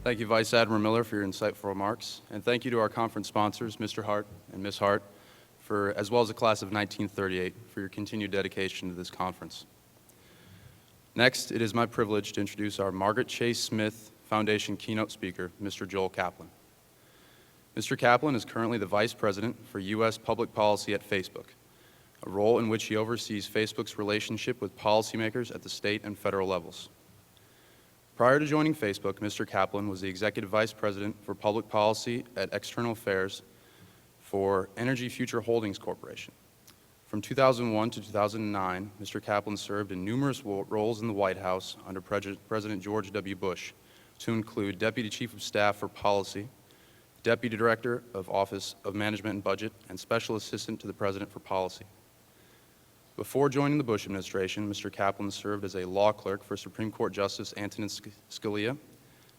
Thank you, Vice Admiral Miller, for your insightful remarks, and thank you to our conference sponsors, Mr. Hart and Ms. Hart, as well as the class of 1938, for your continued dedication to this conference. Next, it is my privilege to introduce our Margaret Chase Smith Foundation keynote speaker, Mr. Joel Kaplan. Mr. Kaplan is currently the Vice President for U.S. Public Policy at Facebook, a role in which he oversees Facebook's relationship with policymakers at the state and federal levels. Prior to joining Facebook, Mr. Kaplan was the Executive Vice President for Public Policy at External Affairs for Energy Future Holdings Corporation. From 2001 to 2009, Mr. Kaplan served in numerous roles in the White House under President George W. Bush, to include Deputy Chief of Staff for Policy, Deputy Director of Office of Management and Budget, and Special Assistant to the President for Policy. Before joining the Bush administration, Mr. Kaplan served as a law clerk for Supreme Court Justice Antonin Scalia,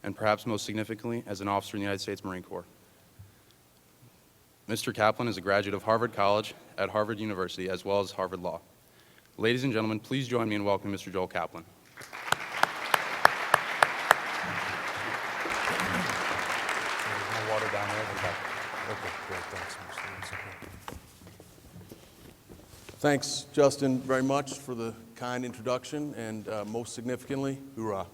and perhaps most significantly, as an officer in the United States Marine Corps. Mr. Kaplan is a graduate of Harvard College at Harvard University, as well as Harvard Law. Ladies and gentlemen, please join me in welcoming Mr. Joel Kaplan. Water down there. Okay, great, thanks. Thanks, Justin, very much for the kind introduction, and most significantly, hoorah.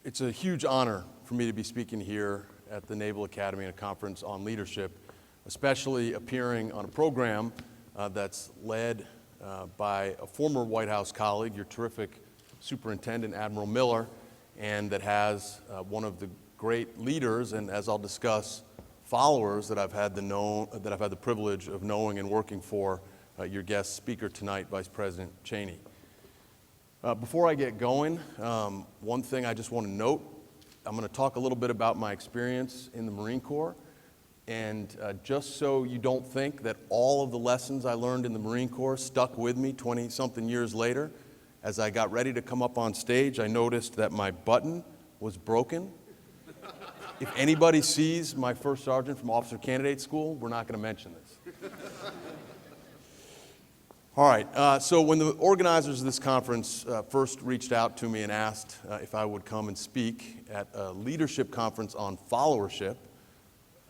It's a huge honor for me to be speaking here at the Naval Academy in a conference on leadership, especially appearing on a program that's led by a former White House colleague, your terrific Superintendent Admiral Miller, and that has one of the great leaders, and as I'll discuss, followers that I've had the privilege of knowing and working for, your guest speaker tonight, Vice President Cheney. Before I get going, one thing I just want to note, I'm going to talk a little bit about my experience in the Marine Corps, and just so you don't think that all of the lessons I learned in the Marine Corps stuck with me 20-something years later, as I got ready to come up on stage, I noticed that my button was broken. If anybody sees my first sergeant from Officer Candidate School, we're not going to mention this. All right, so when the organizers of this conference first reached out to me and asked if I would come and speak at a leadership conference on followership,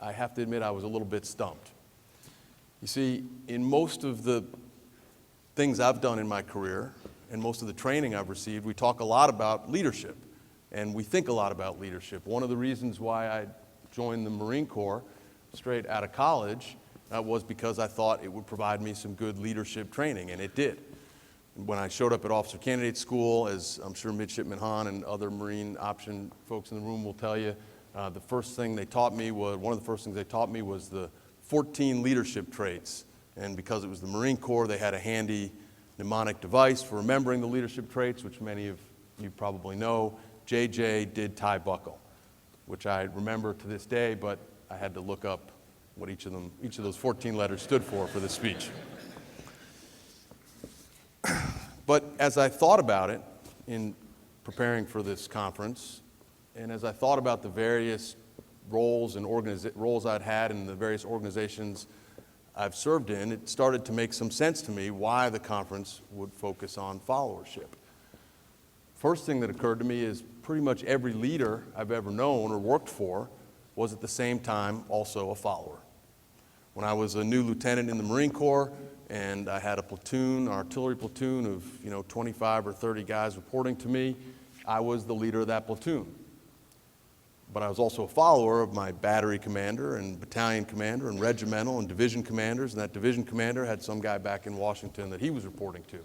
I have to admit I was a little bit stumped. You see, in most of the things I've done in my career and most of the training I've received, we talk a lot about leadership. And we think a lot about leadership. One of the reasons why I joined the Marine Corps straight out of college was because I thought it would provide me some good leadership training, and it did. When I showed up at Officer Candidate School, as I'm sure Midshipman Hahn and other Marine option folks in the room will tell you, one of the first things they taught me was the 14 leadership traits. And because it was the Marine Corps, they had a handy mnemonic device for remembering the leadership traits, which many of you probably know. JJ did tie buckle, which I remember to this day, but I had to look up what each of those 14 letters stood for this speech. But as I thought about it in preparing for this conference, and as I thought about the various roles I'd had in the various organizations I've served in, it started to make some sense to me why the conference would focus on followership. First thing that occurred to me is pretty much every leader I've ever known or worked for was at the same time also a follower. When I was a new lieutenant in the Marine Corps and I had a platoon, an artillery platoon of 25 or 30 guys reporting to me, I was the leader of that platoon. But I was also a follower of my battery commander and battalion commander and regimental and division commanders, and that division commander had some guy back in Washington that he was reporting to.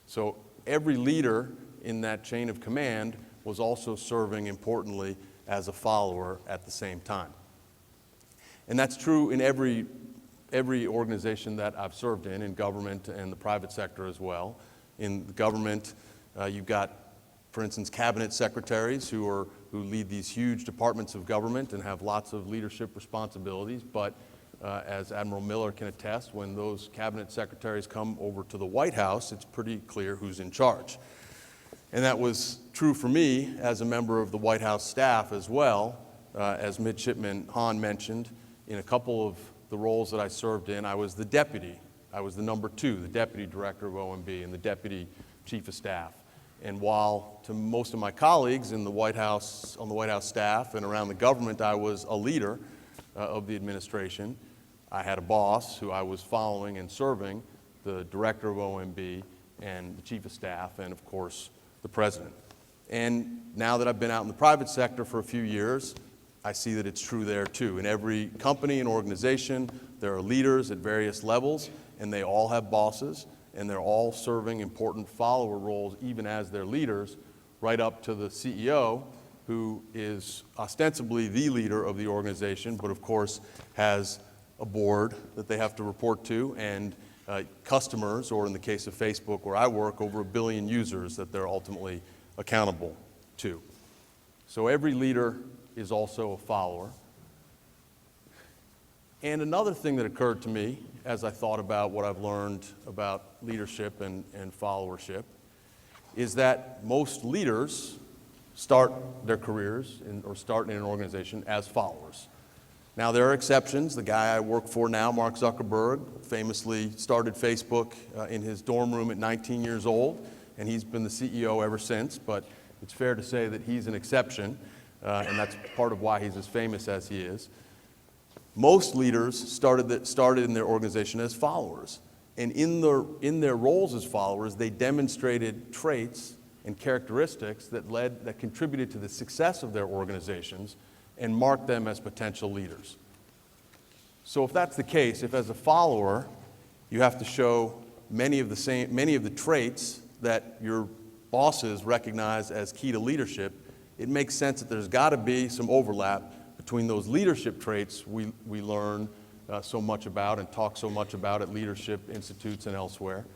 So every leader in that chain of command was also serving importantly as a follower at the same time. And that's true in every organization that I've served in government and the private sector as well. In the government, you've got, for instance, cabinet secretaries who lead these huge departments of government and have lots of leadership responsibilities, but as Admiral Miller can attest, when those cabinet secretaries come over to the White House, it's pretty clear who's in charge. And that was true for me as a member of the White House staff as well. As Midshipman Hahn mentioned, in a couple of the roles that I served in, I was the deputy. I was the number 2, the deputy director of OMB and the deputy chief of staff. And while to most of my colleagues in the White House, on the White House staff and around the government, I was a leader of the administration, I had a boss who I was following and serving, the director of OMB and the chief of staff, and of course, the president. And now that I've been out in the private sector for a few years, I see that it's true there too. In every company and organization, there are leaders at various levels, and they all have bosses, and they're all serving important follower roles even as their leaders, right up to the CEO, who is ostensibly the leader of the organization, but of course has a board that they have to report to, and customers, or in the case of Facebook where I work, over 1 billion users that they're ultimately accountable to. So every leader is also a follower. And another thing that occurred to me as I thought about what I've learned about leadership and followership is that most leaders start their careers or start in an organization as followers. Now, there are exceptions. The guy I work for now, Mark Zuckerberg, famously started Facebook in his dorm room at 19 years old, and he's been the CEO ever since, but it's fair to say that he's an exception, and that's part of why he's as famous as he is. Most leaders started in their organization as followers, and in their roles as followers, they demonstrated traits and characteristics that contributed to the success of their organizations and marked them as potential leaders. So if that's the case, if as a follower you have to show many of the traits that your bosses recognize as key to leadership, it makes sense that there's got to be some overlap between those leadership traits we learn so much about and talk so much about at leadership institutes and elsewhere,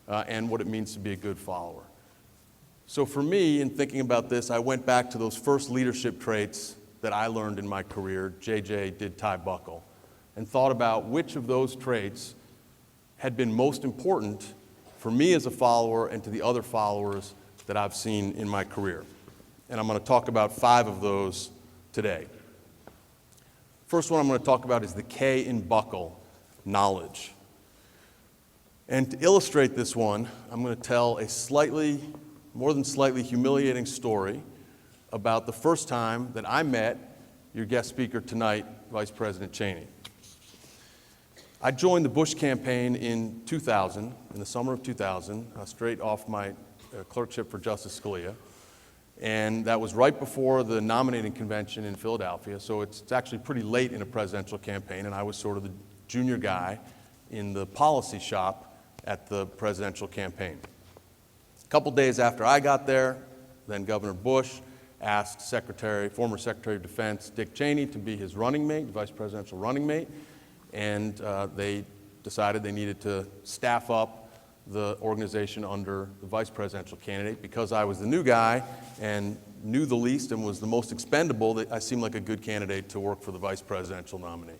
and what it means to be a good follower. So for me, in thinking about this, I went back to those first leadership traits that I learned in my career, JJ did tie buckle, and thought about which of those traits had been most important for me as a follower and to the other followers that I've seen in my career. And I'm going to talk about 5 of those today. First one I'm going to talk about is the K in buckle, knowledge. And to illustrate this one, I'm going to tell a more than slightly humiliating story about the first time that I met your guest speaker tonight, Vice President Cheney. I joined the Bush campaign in 2000, in the summer of 2000, straight off my clerkship for Justice Scalia. And that was right before the nominating convention in Philadelphia, so it's actually pretty late in a presidential campaign, and I was sort of the junior guy in the policy shop at the presidential campaign. A couple days after I got there, then Governor Bush asked former Secretary of Defense Dick Cheney to be his running mate, vice presidential running mate, and they decided they needed to staff up the organization under the vice presidential candidate. Because I was the new guy and knew the least and was the most expendable, I seemed like a good candidate to work for the vice presidential nominee.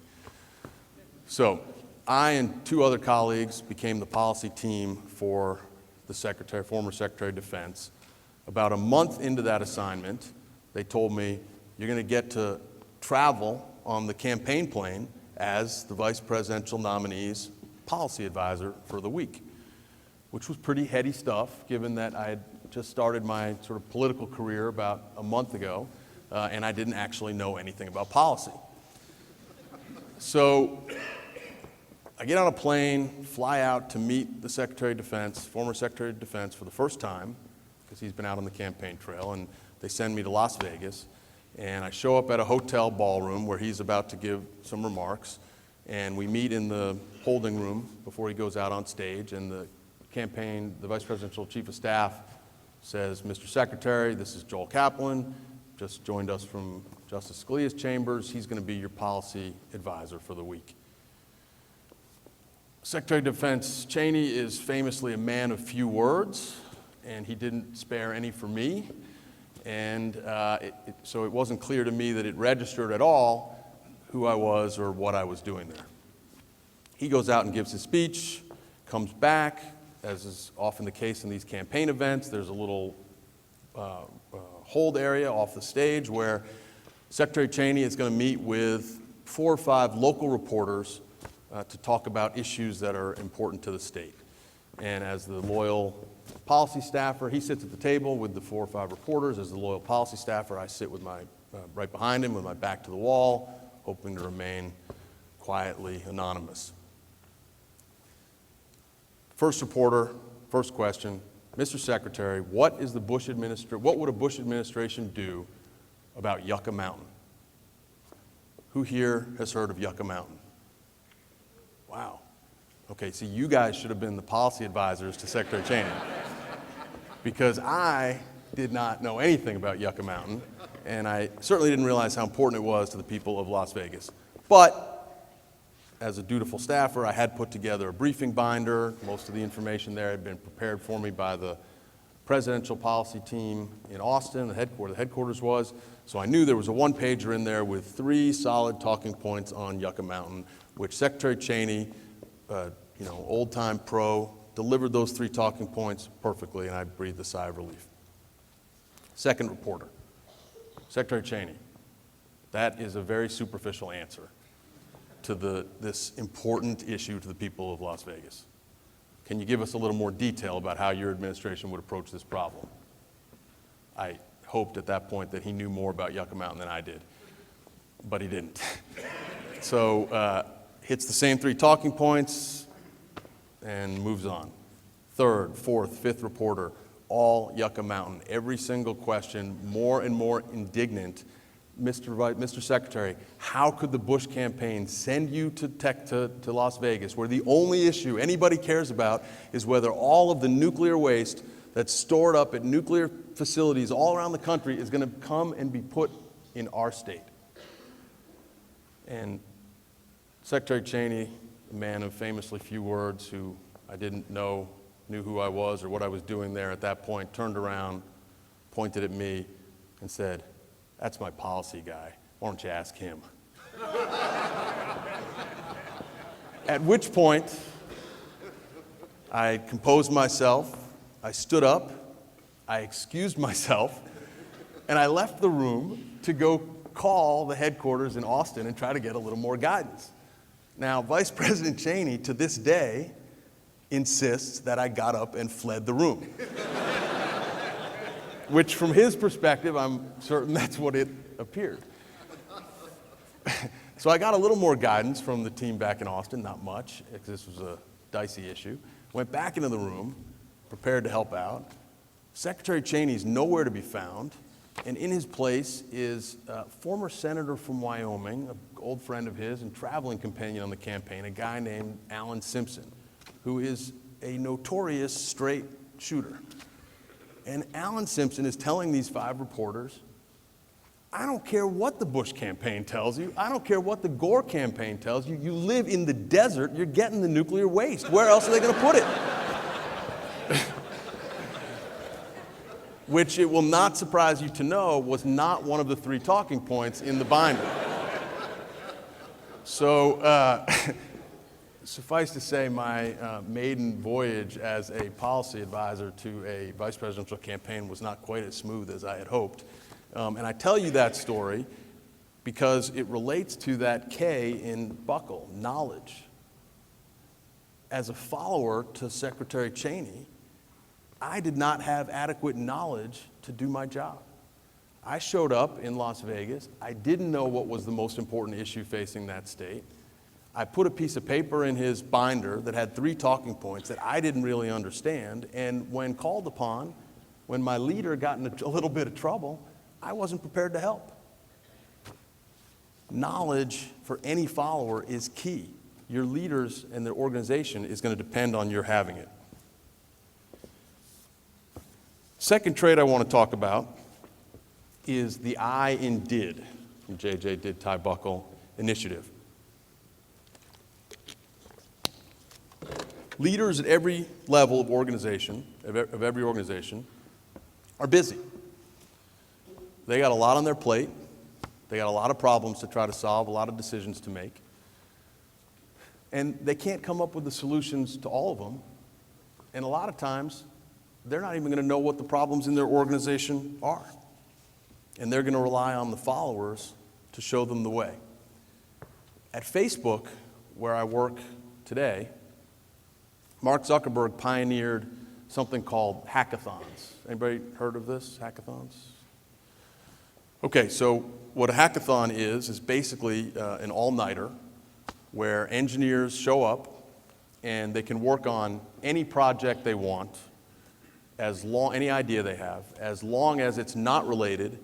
So I and 2 other colleagues became the policy team for the former Secretary of Defense. About a month into that assignment, they told me, you're going to get to travel on the campaign plane as the vice presidential nominee's policy advisor for the week, which was pretty heady stuff, given that I had just started my sort of political career about a month ago, and I didn't actually know anything about policy. So I get on a plane, fly out to meet the Secretary of Defense, former Secretary of Defense, for the first time, because he's been out on the campaign trail, and they send me to Las Vegas, and I show up at a hotel ballroom where he's about to give some remarks, and we meet in the holding room before he goes out on stage, and the vice presidential chief of staff says, Mr. Secretary, this is Joel Kaplan, just joined us from Justice Scalia's chambers. He's going to be your policy advisor for the week. Secretary of Defense Cheney is famously a man of few words, and he didn't spare any for me. And so it wasn't clear to me that it registered at all who I was or what I was doing there. He goes out and gives his speech, comes back. As is often the case in these campaign events, there's a little hold area off the stage where Secretary Cheney is going to meet with 4 or 5 local reporters to talk about issues that are important to the state. And as the loyal policy staffer, he sits at the table with the 4 or 5 reporters. As the loyal policy staffer, I sit with my right behind him with my back to the wall, hoping to remain quietly anonymous. First reporter, first question, Mr. Secretary, what would a Bush administration do about Yucca Mountain? Who here has heard of Yucca Mountain? Wow. Okay, see, you guys should have been the policy advisors to Secretary Cheney, because I did not know anything about Yucca Mountain, and I certainly didn't realize how important it was to the people of Las Vegas. But as a dutiful staffer, I had put together a briefing binder. Most of the information there had been prepared for me by the presidential policy team in Austin, where the headquarters was. So I knew there was a one-pager in there with 3 solid talking points on Yucca Mountain, which Secretary Cheney, old-time pro, delivered those 3 talking points perfectly, and I breathed a sigh of relief. Second reporter, Secretary Cheney, that is a very superficial answer to this important issue to the people of Las Vegas. Can you give us a little more detail about how your administration would approach this problem? I hoped at that point that he knew more about Yucca Mountain than I did, but he didn't. So hits the same 3 talking points and moves on. Third, fourth, fifth reporter, all Yucca Mountain. Every single question, more and more indignant. Mr. Secretary, how could the Bush campaign send you to Las Vegas, where the only issue anybody cares about is whether all of the nuclear waste that's stored up at nuclear facilities all around the country is going to come and be put in our state? And Secretary Cheney, a man of famously few words, who I didn't know knew who I was or what I was doing there at that point, turned around, pointed at me, and said, "That's my policy guy. Why don't you ask him?" At which point, I composed myself, I stood up, I excused myself, and I left the room to go call the headquarters in Austin and try to get a little more guidance. Now, Vice President Cheney, to this day, insists that I got up and fled the room. Which, from his perspective, I'm certain that's what it appeared. So I got a little more guidance from the team back in Austin, not much, because this was a dicey issue. Went back into the room, prepared to help out. Secretary Cheney's nowhere to be found, and in his place is a former senator from Wyoming, an old friend of his and traveling companion on the campaign, a guy named Alan Simpson, who is a notorious straight shooter. And Alan Simpson is telling these 5 reporters, I don't care what the Bush campaign tells you. I don't care what the Gore campaign tells you. You live in the desert. You're getting the nuclear waste. Where else are they going to put it? Which, it will not surprise you to know, was not one of the 3 talking points in the binder. So suffice to say, my maiden voyage as a policy advisor to a vice presidential campaign was not quite as smooth as I had hoped. And I tell you that story because it relates to that K in Buckle, knowledge. As a follower to Secretary Cheney, I did not have adequate knowledge to do my job. I showed up in Las Vegas. I didn't know what was the most important issue facing that state. I put a piece of paper in his binder that had 3 talking points that I didn't really understand, and when called upon, when my leader got in a little bit of trouble, I wasn't prepared to help. Knowledge for any follower is key. Your leaders and their organization is going to depend on your having it. Second trait I want to talk about is the I in DID, from JJ Did Tie Buckle initiative. Leaders at every level of organization, of every organization, are busy. They got a lot on their plate. They got a lot of problems to try to solve, a lot of decisions to make. And they can't come up with the solutions to all of them. And a lot of times, they're not even going to know what the problems in their organization are. And they're going to rely on the followers to show them the way. At Facebook, where I work today, Mark Zuckerberg pioneered something called hackathons. Anybody heard of this, hackathons? Okay, so what a hackathon is basically an all-nighter where engineers show up and they can work on any project they want, any idea they have, as long as it's not related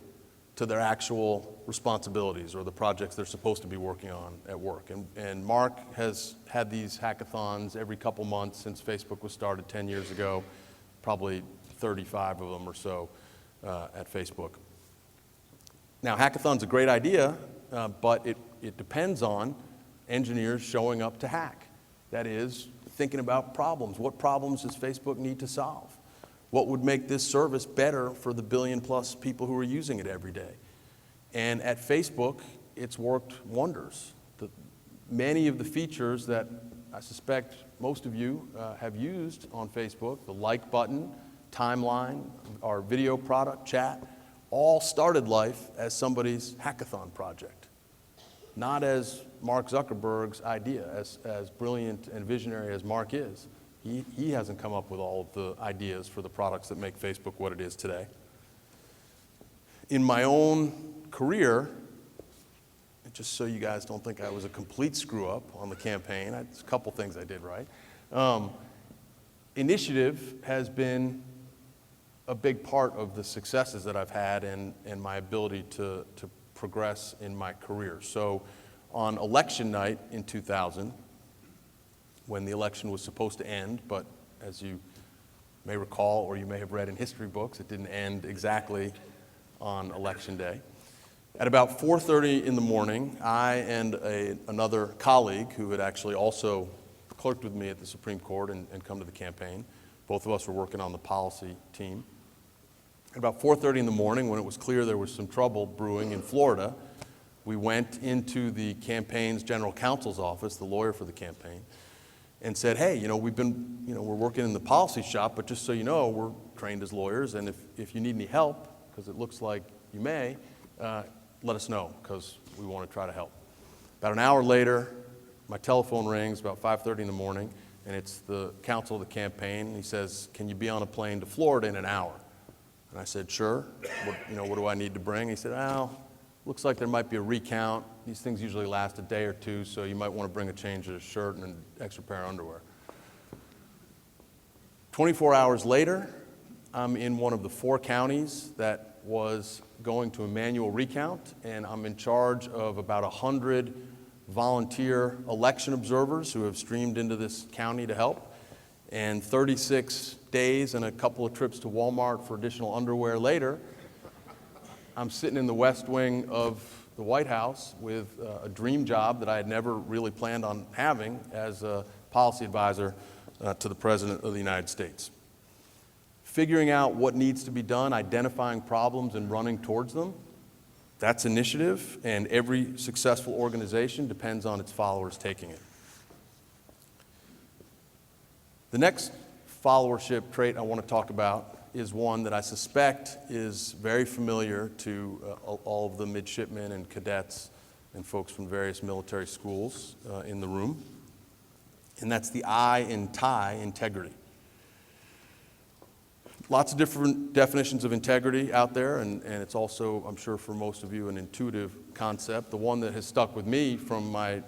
to their actual responsibilities or the projects they're supposed to be working on at work. And Mark has had these hackathons every couple months since Facebook was started 10 years ago, probably 35 of them or so at Facebook. Now, hackathon's a great idea, but it depends on engineers showing up to hack. That is, thinking about problems. What problems does Facebook need to solve? What would make this service better for the billion-plus people who are using it every day? And at Facebook, it's worked wonders. Many of the features that I suspect most of you have used on Facebook, the like button, timeline, our video product, chat, all started life as somebody's hackathon project, not as Mark Zuckerberg's idea. As brilliant and visionary as Mark is, he hasn't come up with all of the ideas for the products that make Facebook what it is today. In my own career, just so you guys don't think I was a complete screw-up on the campaign, there's a couple things I did right. Initiative has been a big part of the successes that I've had and my ability to progress in my career. So on election night in 2000, when the election was supposed to end, but as you may recall or you may have read in history books, it didn't end exactly on election day. At about 4:30 in the morning, I and another colleague who had actually also clerked with me at the Supreme Court and come to the campaign, both of us were working on the policy team. At about 4:30 in the morning, when it was clear there was some trouble brewing in Florida, we went into the campaign's general counsel's office, the lawyer for the campaign, and said, hey, we're working in the policy shop, but just so you know, we're trained as lawyers, and if you need any help, because it looks like you may, let us know, because we want to try to help. About an hour later, my telephone rings, about 5:30 in the morning, and it's the counsel of the campaign, and he says, can you be on a plane to Florida in an hour? And I said, sure. What do I need to bring? He said, looks like there might be a recount. These things usually last a day or two, so you might want to bring a change of shirt and an extra pair of underwear. 24 hours later, I'm in one of the 4 counties that was going to a manual recount, and I'm in charge of about 100 volunteer election observers who have streamed into this county to help. And 36 days and a couple of trips to Walmart for additional underwear later, I'm sitting in the West Wing of the White House with a dream job that I had never really planned on having as a policy advisor to the President of the United States. Figuring out what needs to be done, identifying problems and running towards them, that's initiative, and every successful organization depends on its followers taking it. The next followership trait I want to talk about is one that I suspect is very familiar to all of the midshipmen and cadets and folks from various military schools in the room, and that's the I in TIE, integrity. Lots of different definitions of integrity out there, and it's also, I'm sure for most of you, an intuitive concept. The one that has stuck with me from my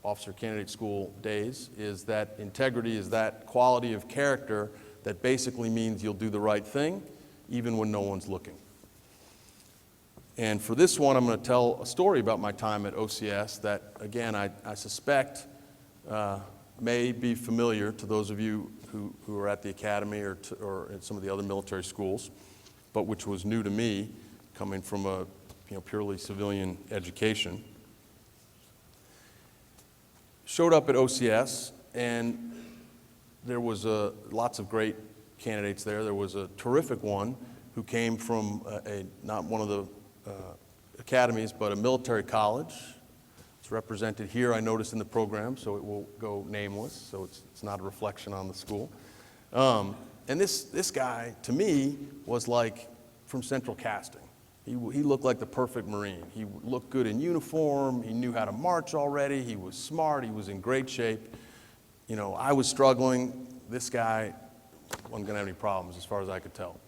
officer candidate school days is that integrity is that quality of character that basically means you'll do the right thing even when no one's looking. And for this one, I'm going to tell a story about my time at OCS that, again, I suspect may be familiar to those of you who are at the academy or at some of the other military schools, but which was new to me coming from a purely civilian education. Showed up at OCS, and there was lots of great candidates there. There was a terrific one who came from not one of the academies, but a military college. It's represented here, I noticed, in the program, so it will go nameless, so it's not a reflection on the school. And this guy, to me, was like from Central Casting. He looked like the perfect Marine. He looked good in uniform. He knew how to march already. He was smart. He was in great shape. I was struggling. This guy wasn't going to have any problems as far as I could tell.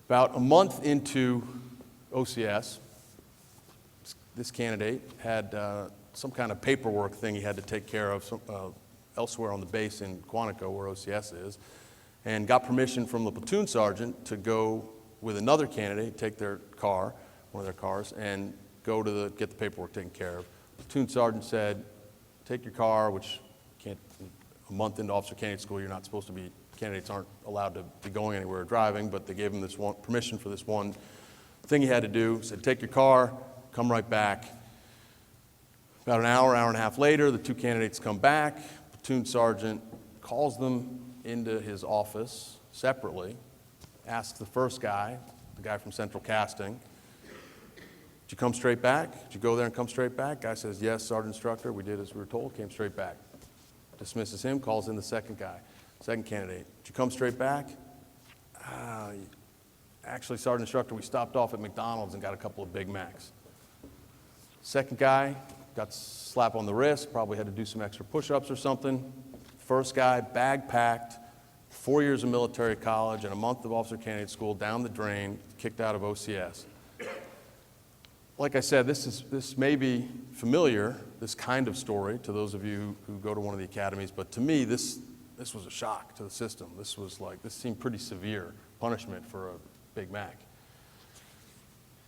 About a month into OCS, this candidate had some kind of paperwork thing he had to take care of elsewhere on the base in Quantico, where OCS is, and got permission from the platoon sergeant to go with another candidate, take their car, one of their cars, and go to get the paperwork taken care of. Platoon sergeant said, take your car, which a month into officer candidate school, you're not supposed to be, candidates aren't allowed to be going anywhere or driving, but they gave him this one, permission for this one thing he had to do. Said, take your car, come right back. About an hour and a half later, the two candidates come back. Platoon sergeant calls them into his office separately, asks the first guy, the guy from Central Casting, did you come straight back? Did you go there and come straight back? Guy says, yes, Sergeant Instructor, we did as we were told, came straight back. Dismisses him, calls in the second guy, second candidate. Did you come straight back? Actually, Sergeant Instructor, we stopped off at McDonald's and got a couple of Big Macs. Second guy got a slap on the wrist, probably had to do some extra push-ups or something. First guy, bag packed, 4 years of military college and a month of officer candidate school down the drain, kicked out of OCS. Like I said, this may be familiar, this kind of story, to those of you who go to one of the academies, but to me, this was a shock to the system. This seemed pretty severe punishment for a Big Mac.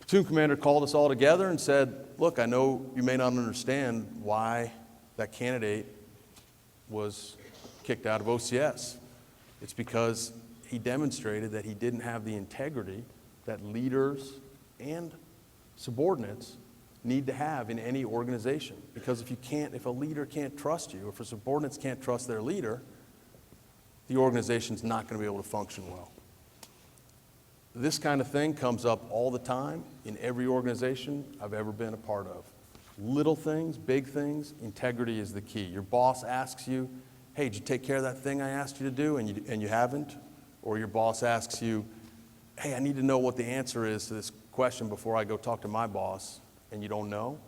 Platoon commander called us all together and said, look, I know you may not understand why that candidate was kicked out of OCS. It's because he demonstrated that he didn't have the integrity that leaders and subordinates need to have in any organization. Because if a leader can't trust you, if subordinates can't trust their leader, the organization's not going to be able to function well. This kind of thing comes up all the time in every organization I've ever been a part of. Little things, big things, integrity is the key. Your boss asks you, hey, did you take care of that thing I asked you to do and you haven't? Or your boss asks you, hey, I need to know what the answer is to this question before I go talk to my boss, and you don't know.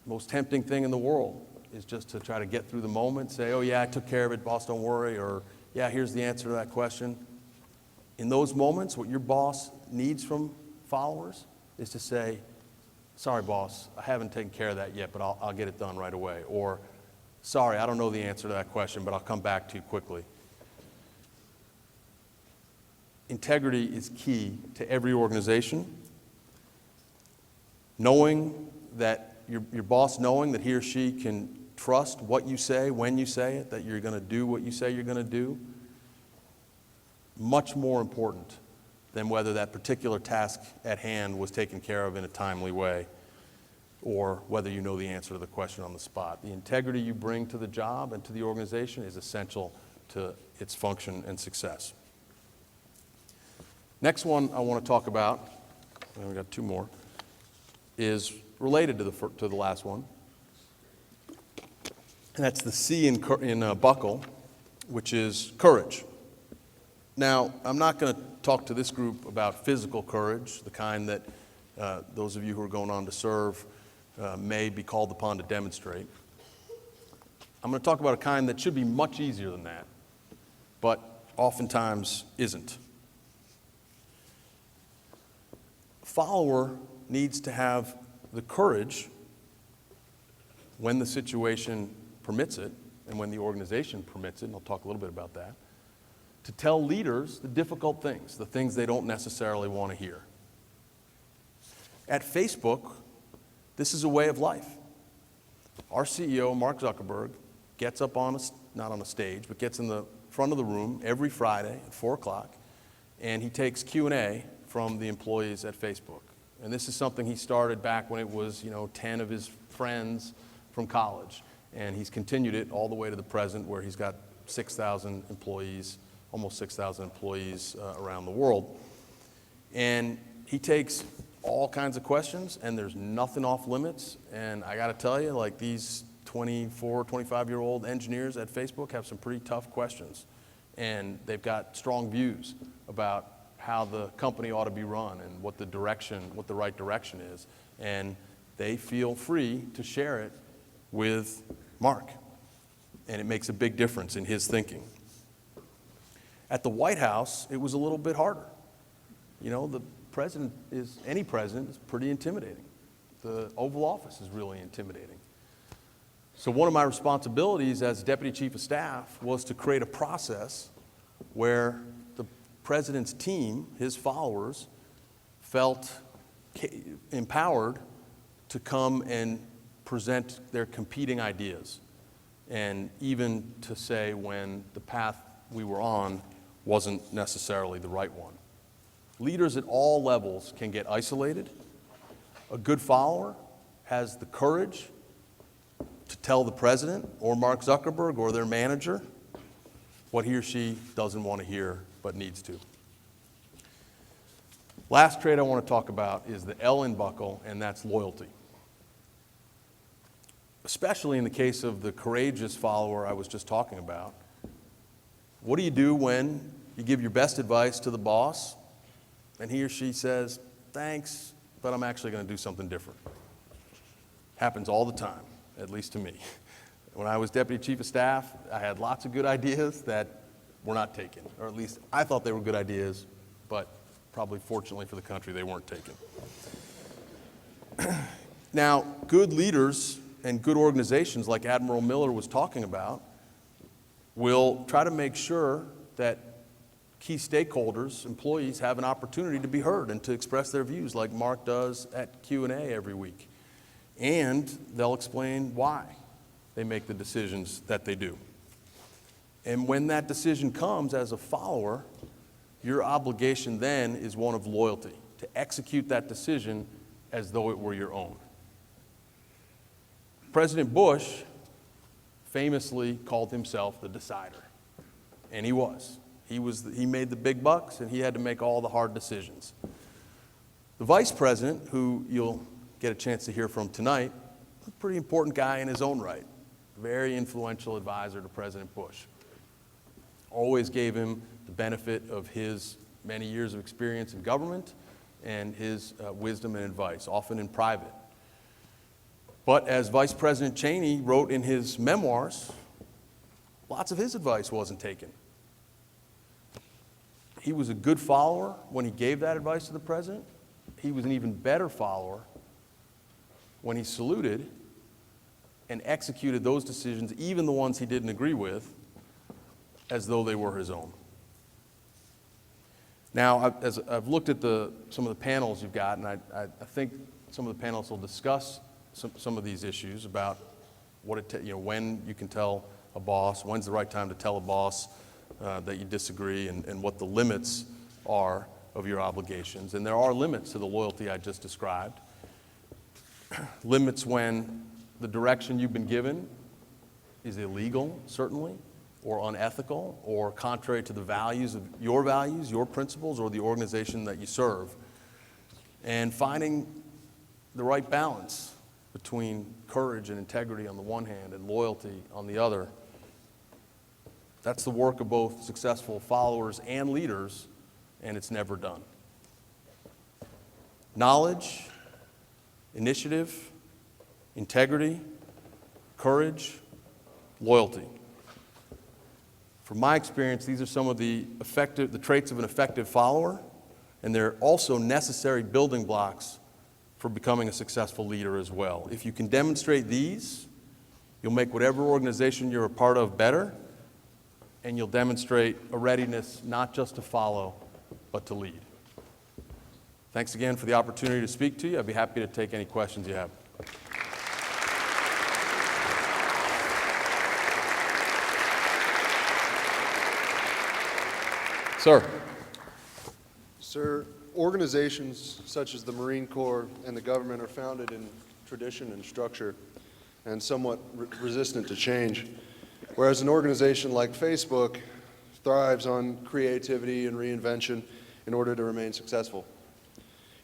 Most tempting thing in the world is just to try to get through the moment, say, oh yeah, I took care of it, boss, don't worry, or yeah, here's the answer to that question. In those moments, what your boss needs from followers is to say, sorry, boss, I haven't taken care of that yet, but I'll get it done right away. Or, sorry, I don't know the answer to that question, but I'll come back to you quickly. Integrity is key to every organization. Knowing that your boss knowing that he or she can trust what you say, when you say it, that you're going to do what you say you're going to do, much more important than whether that particular task at hand was taken care of in a timely way or whether you know the answer to the question on the spot. The integrity you bring to the job and to the organization is essential to its function and success. Next one I want to talk about, and we've got two more, is related to the last one. And that's the C in Buckle, which is courage. Now, I'm not going to talk to this group about physical courage, the kind that those of you who are going on to serve may be called upon to demonstrate. I'm going to talk about a kind that should be much easier than that, but oftentimes isn't. A follower needs to have the courage, when the situation permits it, and when the organization permits it, and I'll talk a little bit about that, to tell leaders the difficult things, the things they don't necessarily want to hear. At Facebook, this is a way of life. Our CEO, Mark Zuckerberg, gets up not on a stage, but gets in the front of the room every Friday at 4 o'clock, and he takes Q&A from the employees at Facebook. And this is something he started back when it was, 10 of his friends from college. And he's continued it all the way to the present, where he's got 6,000 employees, almost 6,000 employees around the world. And he takes all kinds of questions, and there's nothing off limits. And I got to tell you, these 24, 25-year-old engineers at Facebook have some pretty tough questions. And they've got strong views about how the company ought to be run and what the right direction is. And they feel free to share it with Mark. and it makes a big difference in his thinking. At the White House, it was a little bit harder. You know, any president is pretty intimidating. The Oval Office is really intimidating. So one of my responsibilities as Deputy Chief of Staff was to create a process where the president's team, his followers, felt empowered to come and present their competing ideas, and even to say when the path we were on wasn't necessarily the right one. Leaders at all levels can get isolated. A good follower has the courage to tell the president or Mark Zuckerberg or their manager what he or she doesn't want to hear but needs to. Last trait I want to talk about is the L in buckle, and that's loyalty. Especially in the case of the courageous follower I was just talking about. What do you do when you give your best advice to the boss and he or she says, thanks, but I'm actually going to do something different? Happens all the time, at least to me. When I was Deputy Chief of Staff, I had lots of good ideas that were not taken, or at least I thought they were good ideas, but probably fortunately for the country, they weren't taken. Now, good leaders and good organizations like Admiral Miller was talking about will try to make sure that key stakeholders, employees, have an opportunity to be heard and to express their views like Mark does at Q&A every week. And they'll explain why they make the decisions that they do. And when that decision comes as a follower, your obligation then is one of loyalty, to execute that decision as though it were your own. President Bush famously called himself the decider, and he was. He made the big bucks, and he had to make all the hard decisions. The vice president, who you'll get a chance to hear from tonight, a pretty important guy in his own right, very influential advisor to President Bush. Always gave him the benefit of his many years of experience in government and his wisdom and advice, often in private. But as Vice President Cheney wrote in his memoirs, lots of his advice wasn't taken. He was a good follower when he gave that advice to the president. He was an even better follower when he saluted and executed those decisions, even the ones he didn't agree with, as though they were his own. Now, as I've looked at some of the panels you've got, and I think some of the panelists will discuss some of these issues about when you can tell a boss, when's the right time to tell a boss that you disagree, and what the limits are of your obligations. And there are limits to the loyalty I just described. Limits when the direction you've been given is illegal, certainly, or unethical, or contrary to the values, your principles, or the organization that you serve. And finding the right balance between courage and integrity on the one hand and loyalty on the other. That's the work of both successful followers and leaders, and it's never done. Knowledge, initiative, integrity, courage, loyalty. From my experience, these are some of the traits of an effective follower, and they're also necessary building blocks for becoming a successful leader as well. If you can demonstrate these, you'll make whatever organization you're a part of better, and you'll demonstrate a readiness not just to follow, but to lead. Thanks again for the opportunity to speak to you. I'd be happy to take any questions you have. Sir. Sir, organizations such as the Marine Corps and the government are founded in tradition and structure and somewhat resistant to change, whereas an organization like Facebook thrives on creativity and reinvention in order to remain successful.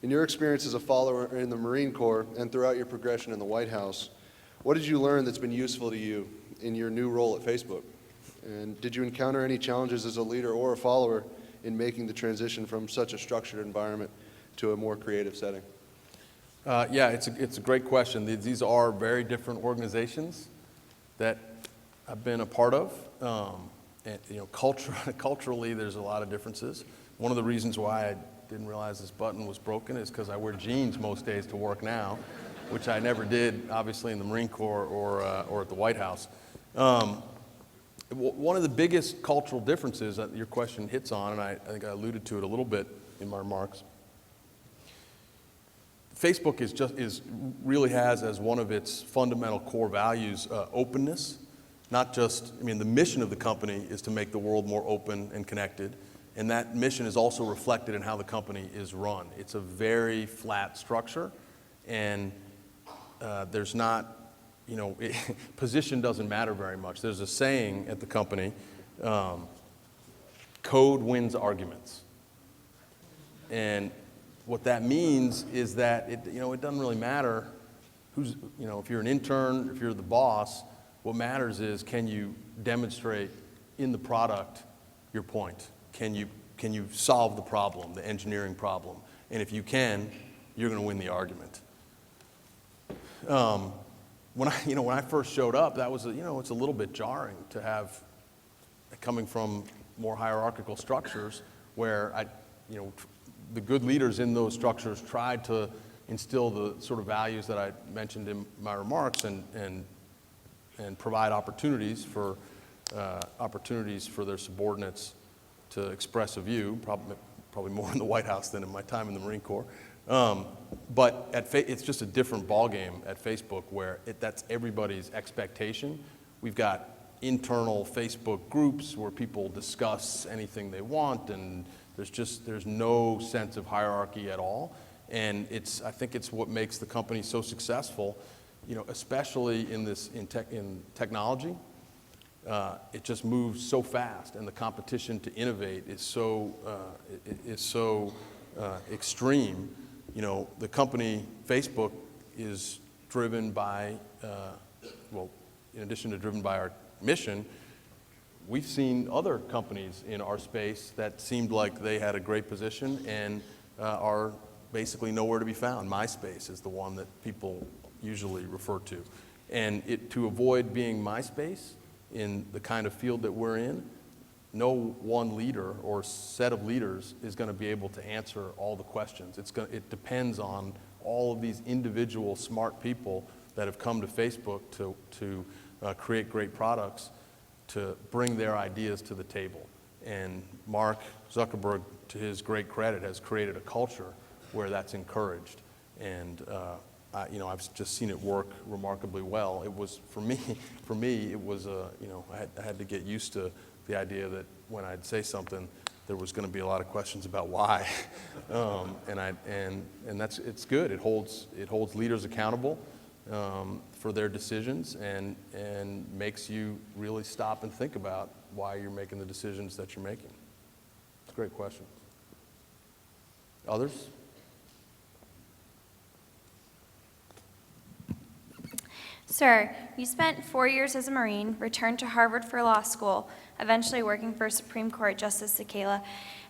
In your experience as a follower in the Marine Corps and throughout your progression in the White House, what did you learn that's been useful to you in your new role at Facebook? And did you encounter any challenges as a leader or a follower in making the transition from such a structured environment to a more creative setting? Yeah, it's a great question. These are very different organizations that I've been a part of. And, culturally, there's a lot of differences. One of the reasons why I didn't realize this button was broken is because I wear jeans most days to work now, which I never did, obviously, in the Marine Corps or at the White House. One of the biggest cultural differences that your question hits on, and I think I alluded to it a little bit in my remarks, Facebook really has as one of its fundamental core values openness. Not just, the mission of the company is to make the world more open and connected, and that mission is also reflected in how the company is run. It's a very flat structure, and there's not, position doesn't matter very much. There's a saying at the company, code wins arguments. And what that means is that it doesn't really matter who's, if you're an intern, if you're the boss, what matters is, can you demonstrate in the product your point? Can you solve the problem, the engineering problem? And if you can, you're going to win the argument. When I first showed up, that was it's a little bit jarring to have, coming from more hierarchical structures, where the good leaders in those structures tried to instill the sort of values that I mentioned in my remarks, and provide opportunities for their subordinates to express a view, probably more in the White House than in my time in the Marine Corps. But it's just a different ballgame at Facebook, where that's everybody's expectation. We've got internal Facebook groups where people discuss anything they want, and there's no sense of hierarchy at all. And I think it's what makes the company so successful. Especially in technology, it just moves so fast, and the competition to innovate is so extreme. The company Facebook is driven by, in addition to driven by our mission, we've seen other companies in our space that seemed like they had a great position and are basically nowhere to be found. MySpace is the one that people usually refer to. And to avoid being MySpace in the kind of field that we're in, no one leader or set of leaders is going to be able to answer all the questions. It depends on all of these individual smart people that have come to Facebook to create great products, to bring their ideas to the table. And Mark Zuckerberg, to his great credit, has created a culture where that's encouraged. And I've just seen it work remarkably well. It was, for me, it was, I had to get used to the idea that when I'd say something, there was going to be a lot of questions about why. And it's good. It holds leaders accountable for their decisions, and makes you really stop and think about why you're making the decisions that you're making. It's a great question. Others? Sir, you spent 4 years as a Marine, returned to Harvard for law school, eventually working for Supreme Court Justice Sakala,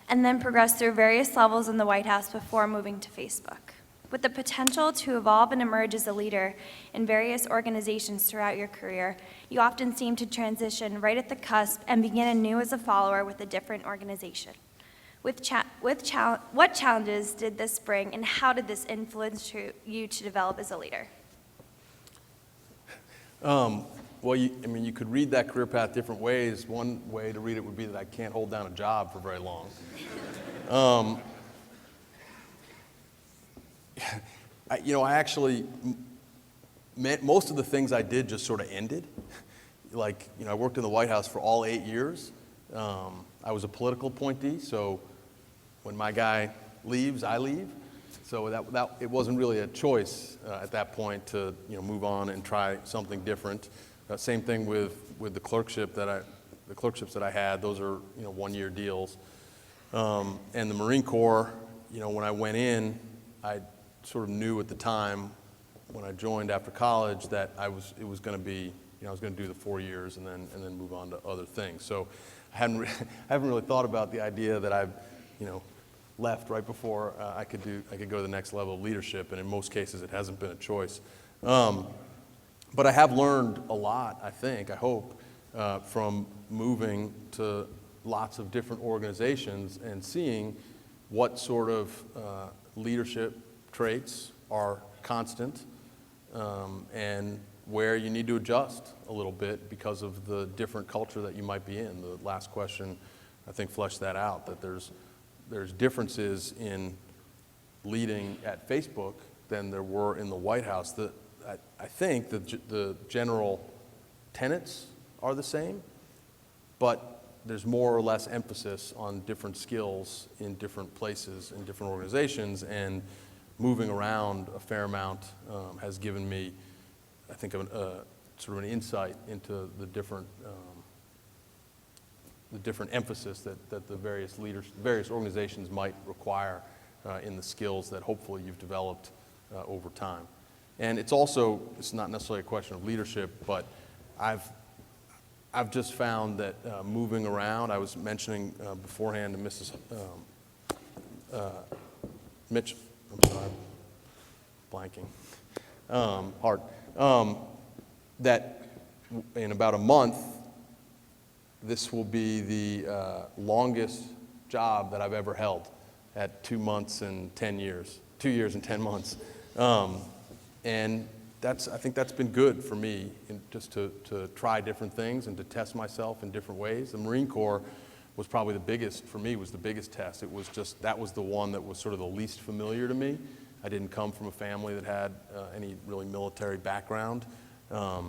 and then progressed through various levels in the White House before moving to Facebook. With the potential to evolve and emerge as a leader in various organizations throughout your career, you often seem to transition right at the cusp and begin anew as a follower with a different organization. What challenges did this bring, and how did this influence you to develop as a leader? Well, you could read that career path different ways. One way to read it would be that I can't hold down a job for very long. I actually, most of the things I did just sort of ended. I worked in the White House for all 8 years. I was a political appointee, so when my guy leaves, I leave. So that it wasn't really a choice at that point to move on and try something different. Same thing with the clerkships that I had. Those are 1-year deals. And the Marine Corps, when I went in, I sort of knew at the time when I joined after college that I was going to do the 4 years and then move on to other things. So I haven't really thought about the idea that I've left right before I could go to the next level of leadership, and in most cases it hasn't been a choice. But I have learned a lot, I hope, from moving to lots of different organizations and seeing what sort of leadership traits are constant and where you need to adjust a little bit because of the different culture that you might be in. The last question, I think, fleshed that out, that there's differences in leading at Facebook than there were in the White House. I think the general tenets are the same, but there's more or less emphasis on different skills in different places, in different organizations, and moving around a fair amount has given me, I think, sort of an insight into the different emphasis that the various organizations might require in the skills that hopefully you've developed over time. And it's not necessarily a question of leadership, but I've just found that moving around, I was mentioning beforehand to Mrs. Mitch, I'm sorry, blanking, Hart, that in about a month, this will be the longest job that I've ever held at 2 months and 10 years, 2 years and 10 months. And I think that's been good for me, just to try different things and to test myself in different ways. The Marine Corps was probably the biggest, for me, was the biggest test. It was just, that was the one that was sort of the least familiar to me. I didn't come from a family that had any really military background. That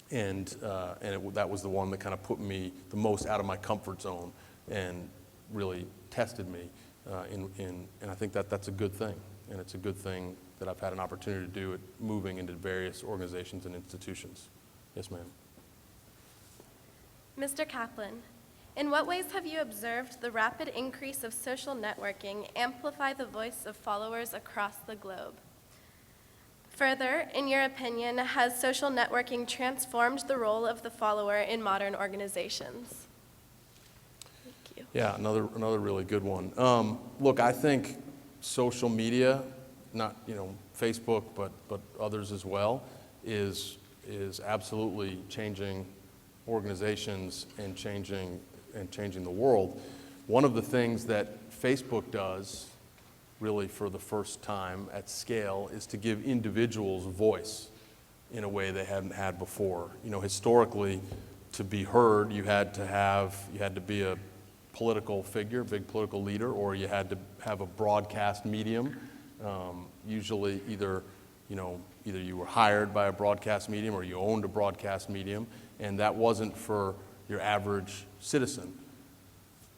was the one that kind of put me the most out of my comfort zone and really tested me. And I think that's a good thing. And it's a good thing that I've had an opportunity to do it, moving into various organizations and institutions. Yes, ma'am. Mr. Kaplan, in what ways have you observed the rapid increase of social networking amplify the voice of followers across the globe? Further, in your opinion, has social networking transformed the role of the follower in modern organizations? Thank you. Yeah, another really good one. Look, I think social media, not Facebook, but others as well, is absolutely changing organizations and changing the world. One of the things that Facebook does, really for the first time at scale, is to give individuals a voice in a way they hadn't had before. Historically, to be heard, you had to be a political figure, big political leader, or you had to have a broadcast medium. Usually either you were hired by a broadcast medium or you owned a broadcast medium, and that wasn't for your average citizen.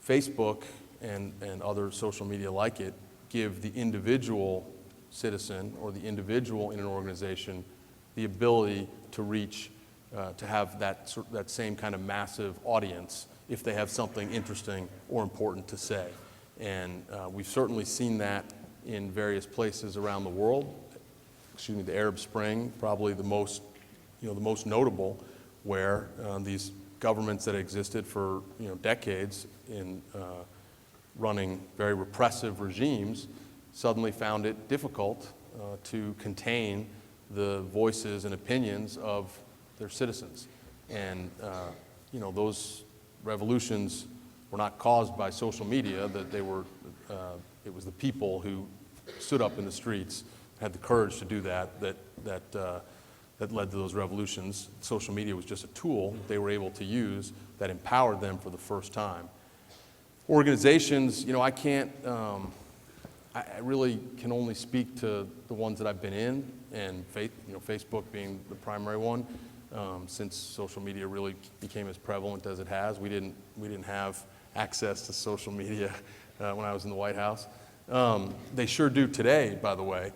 Facebook and other social media like it give the individual citizen or the individual in an organization the ability to reach, to have that same kind of massive audience if they have something interesting or important to say. And we've certainly seen that in various places around the world. The Arab Spring, probably the most notable, where these governments that existed for decades in running very repressive regimes suddenly found it difficult to contain the voices and opinions of their citizens. And those revolutions were not caused by social media, that it was the people who stood up in the streets, had the courage to do that led to those revolutions. Social media was just a tool they were able to use that empowered them for the first time. Organizations, I really can only speak to the ones that I've been in, and Facebook being the primary one. Since social media really became as prevalent as it has, we didn't have access to social media when I was in the White House. They sure do today, by the way.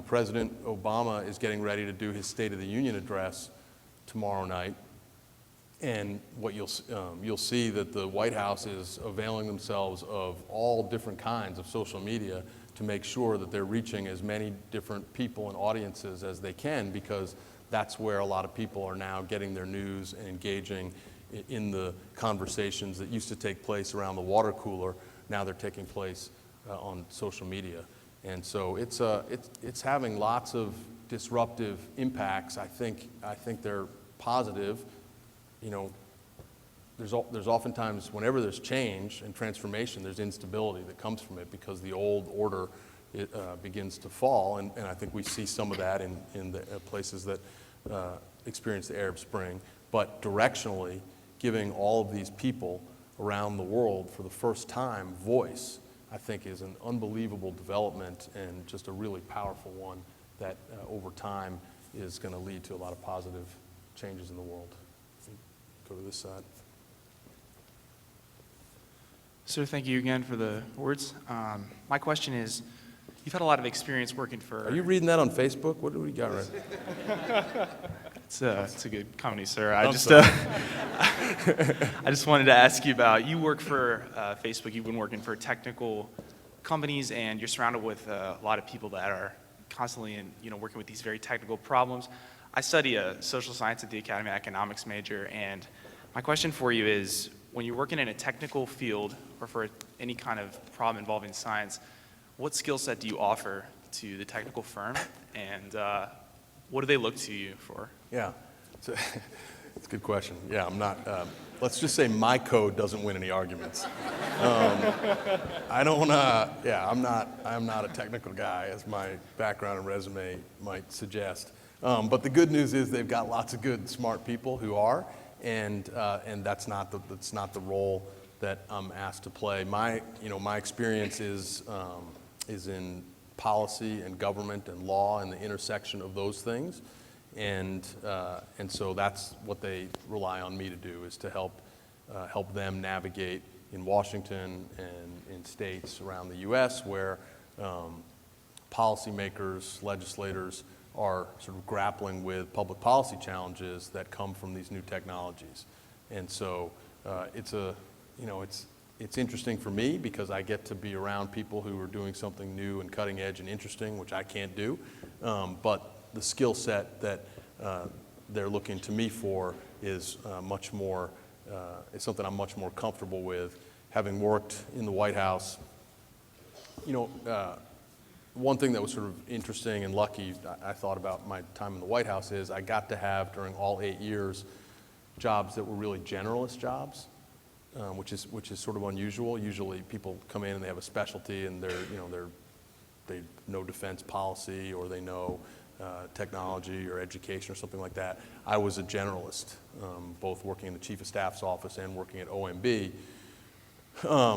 President Obama is getting ready to do his State of the Union address tomorrow night, and what you'll see that the White House is availing themselves of all different kinds of social media to make sure that they're reaching as many different people and audiences as they can, because that's where a lot of people are now getting their news and engaging in the conversations that used to take place around the water cooler. Now they're taking place on social media. And so it's having lots of disruptive impacts. I think they're positive. you know, there's oftentimes, whenever there's change and transformation, there's instability that comes from it because the old order begins to fall, and I think we see some of that in the places that experienced the Arab Spring. But directionally, giving all of these people around the world for the first time voice, I think is an unbelievable development and just a really powerful one that over time is going to lead to a lot of positive changes in the world. Go to this side. Sir, thank you again for the words. My question is, you've had a lot of experience working for... Are you reading that on Facebook? What do we got right? It's a good comedy, sir. I'm sorry. I just wanted to ask you about, you work for Facebook, you've been working for technical companies, and you're surrounded with a lot of people that are constantly working with these very technical problems. I study social science at the Academy of Economics major, and my question for you is, when you're working in a technical field or for any kind of problem involving science, what skill set do you offer to the technical firm, and what do they look to you for? Yeah, it's a good question. Yeah, I'm not, let's just say my code doesn't win any arguments. I'm not a technical guy, as my background and resume might suggest. But the good news is they've got lots of good, smart people who are, and that's not the role that I'm asked to play. My experience is in policy and government and law and the intersection of those things, and so that's what they rely on me to do, is to help them navigate in Washington and in states around the U.S. where policymakers, legislators are sort of grappling with public policy challenges that come from these new technologies. And so it's interesting for me because I get to be around people who are doing something new and cutting edge and interesting, which I can't do. But the skill set that they're looking to me for is much more, is something I'm much more comfortable with. Having worked in the White House, one thing that was sort of interesting and lucky I thought about my time in the White House is I got to have, during all 8 years, jobs that were really generalist jobs, which is sort of unusual. Usually people come in and they have a specialty and they know defense policy or they know technology or education or something like that. I was a generalist, both working in the Chief of Staff's office and working at OMB.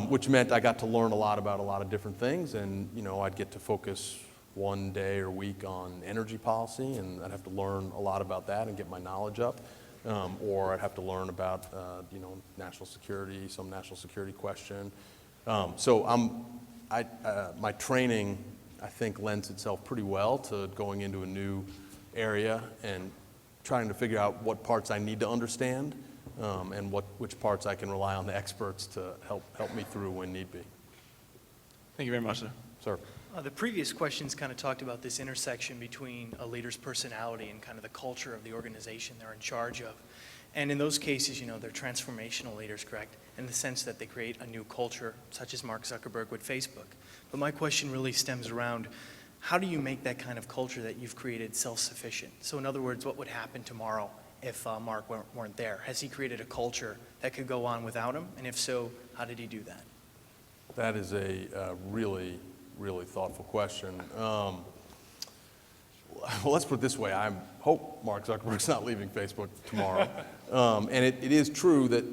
Which meant I got to learn a lot about a lot of different things, and I'd get to focus one day or week on energy policy, and I'd have to learn a lot about that and get my knowledge up, or I'd have to learn about national security, some national security question. So my training, I think, lends itself pretty well to going into a new area and trying to figure out what parts I need to understand. And which parts I can rely on the experts to help me through when need be. Thank you very much, sir. Sir. The previous questions kind of talked about this intersection between a leader's personality and kind of the culture of the organization they're in charge of. And in those cases, they're transformational leaders, correct? In the sense that they create a new culture, such as Mark Zuckerberg with Facebook. But my question really stems around, how do you make that kind of culture that you've created self-sufficient? So in other words, what would happen tomorrow if Mark weren't there? Has he created a culture that could go on without him? And if so, how did he do that? That is a really, really thoughtful question. Well, let's put it this way. I hope Mark Zuckerberg's not leaving Facebook tomorrow. And it is true that,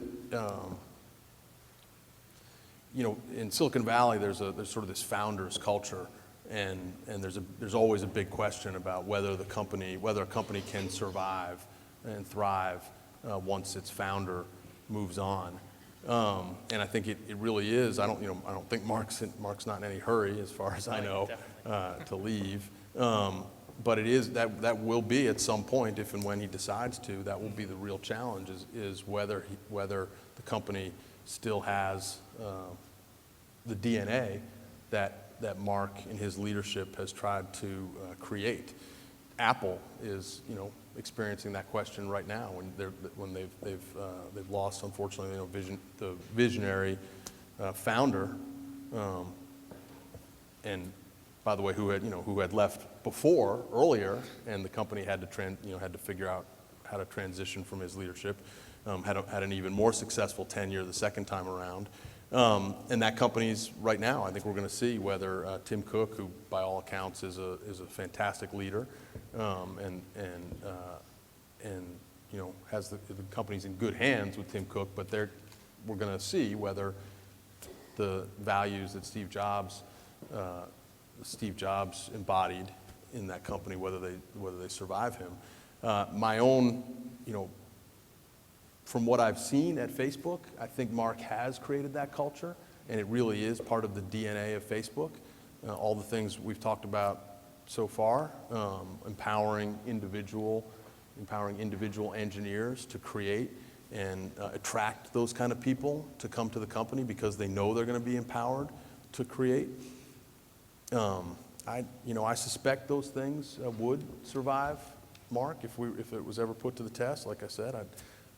in Silicon Valley, there's sort of this founder's culture. And there's always a big question about whether a company can survive and thrive once its founder moves on, and I think it really is. I don't think Mark's not in any hurry, as far as I know, to leave. But it is that will be at some point, if and when he decides to. That will be the real challenge: is whether the company still has the DNA that Mark in his leadership has tried to create. Apple is experiencing that question right now when they've lost, unfortunately, the visionary founder, and by the way, who had left earlier, and the company had to figure out how to transition from his leadership. had an even more successful tenure the second time around. And that company's right now, I think we're going to see whether Tim Cook, who by all accounts is a fantastic leader, and you know, has the company's in good hands with Tim Cook, but we're going to see whether the values that Steve Jobs embodied in that company, whether they survive him. My own, you know, from what I've seen at Facebook, I think Mark has created that culture, and it really is part of the DNA of Facebook. All the things we've talked about so far, empowering individual engineers to create and attract those kind of people to come to the company because they know they're going to be empowered to create. I suspect those things would survive Mark if it was ever put to the test. Like I said, I'd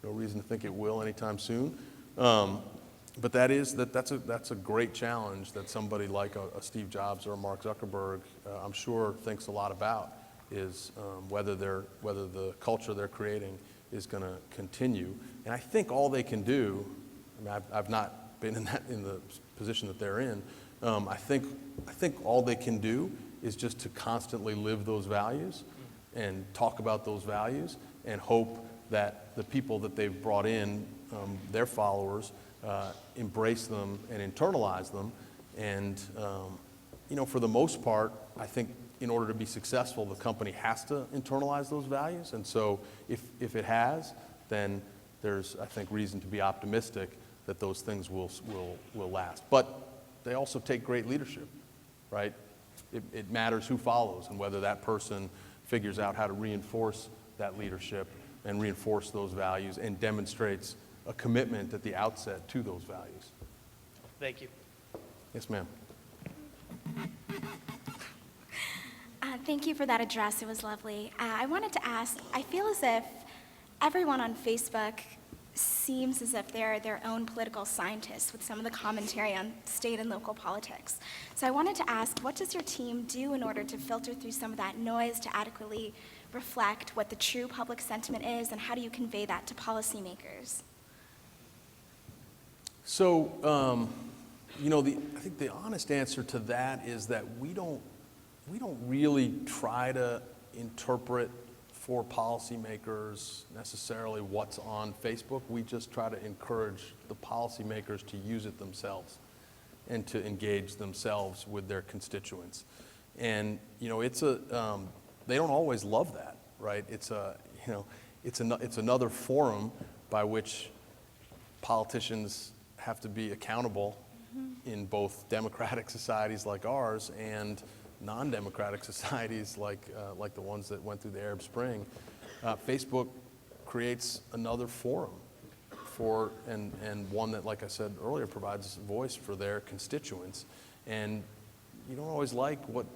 no reason to think it will anytime soon. But that's a great challenge that somebody like a Steve Jobs or a Mark Zuckerberg, I'm sure, thinks a lot about, is whether the culture they're creating is going to continue. And I think all they can do, I mean, I've not been in the position that they're in. I think all they can do is just to constantly live those values and talk about those values and hope that the people that they've brought in, their followers, embrace them and internalize them. And, for the most part, I think in order to be successful, the company has to internalize those values. And so if it has, then there's, I think, reason to be optimistic that those things will last. But they also take great leadership, right? It matters who follows and whether that person figures out how to reinforce that leadership and reinforce those values and demonstrates a commitment at the outset to those values. Thank you. Yes, ma'am. Thank you for that address. It was lovely. I wanted to ask, I feel as if everyone on Facebook seems as if they're their own political scientists with some of the commentary on state and local politics. So I wanted to ask, what does your team do in order to filter through some of that noise to adequately reflect what the true public sentiment is, and how do you convey that to policymakers? So, I think the honest answer to that is that we don't really try to interpret for policymakers necessarily what's on Facebook. We just try to encourage the policymakers to use it themselves and to engage themselves with their constituents. And they don't always love that, right? It's another forum by which politicians have to be accountable in both democratic societies like ours and non-democratic societies like the ones that went through the Arab Spring. Facebook creates another forum and one that, like I said earlier, provides a voice for their constituents. And you don't always like what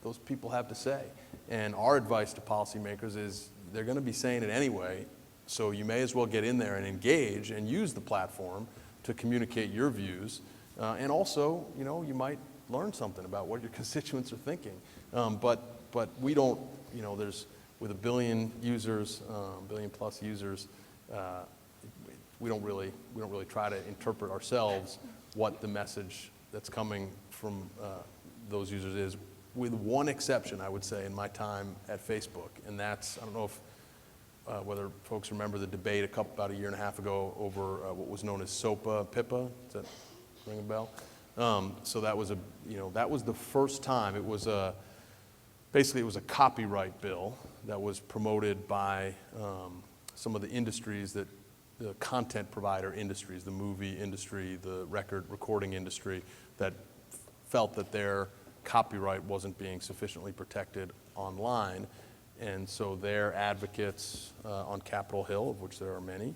those people have to say. And our advice to policymakers is they're going to be saying it anyway, so you may as well get in there and engage and use the platform to communicate your views. And also, you might learn something about what your constituents are thinking. But we don't, there's, with 1 billion users, billion plus users, we don't really try to interpret ourselves what the message that's coming from those users is, with one exception, I would say, in my time at Facebook. And that's, I don't know if whether folks remember the debate about a year and a half ago over what was known as SOPA, PIPA. Does that ring a bell? So that was that was the first time. It was basically it was a copyright bill that was promoted by some of the industries the content provider industries, the movie industry, the recording industry, that felt that their copyright wasn't being sufficiently protected online. And so their advocates on Capitol Hill, of which there are many,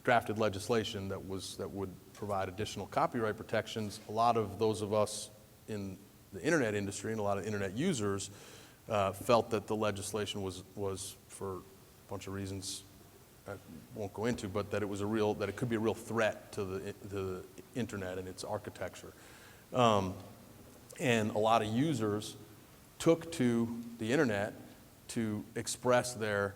drafted legislation that would provide additional copyright protections. A lot of those of us in the internet industry and a lot of internet users felt that the legislation was, for a bunch of reasons I won't go into, but that it could be a real threat to the internet and its architecture. And a lot of users took to the internet to express their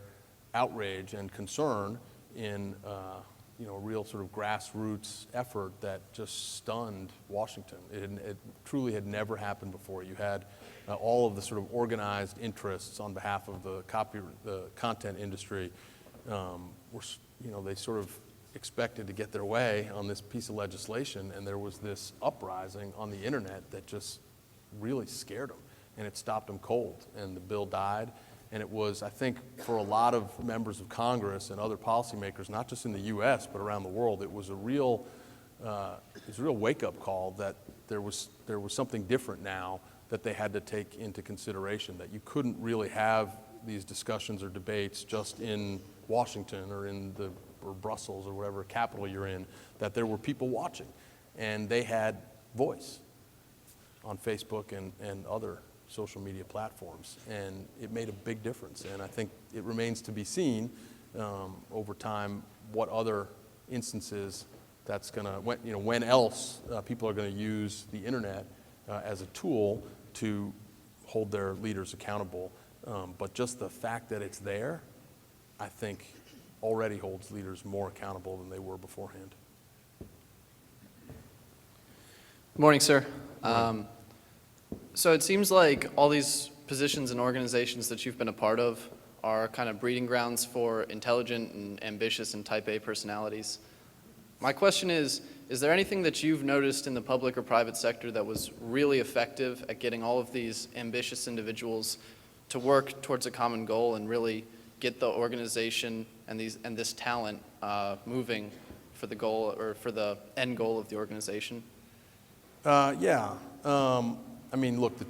outrage and concern in a real sort of grassroots effort that just stunned Washington. It truly had never happened before. You had all of the sort of organized interests on behalf of the content industry they sort of expected to get their way on this piece of legislation, and there was this uprising on the internet that just really scared them, and it stopped them cold, and the bill died. And it was, I think, for a lot of members of Congress and other policymakers, not just in the U.S., but around the world, it was a real wake-up call that there was something different now that they had to take into consideration, that you couldn't really have these discussions or debates just in Washington or or Brussels or whatever capital you're in, that there were people watching, and they had voice on Facebook and other social media platforms, and it made a big difference. And I think it remains to be seen over time what other instances that's going to, when else people are going to use the internet as a tool to hold their leaders accountable. But just the fact that it's there, I think, already holds leaders more accountable than they were beforehand. Good morning, sir. So it seems like all these positions and organizations that you've been a part of are kind of breeding grounds for intelligent and ambitious and type A personalities. My question is there anything that you've noticed in the public or private sector that was really effective at getting all of these ambitious individuals to work towards a common goal and really get the organization and this talent moving for the goal or for the end goal of the organization? Yeah. I mean, look, the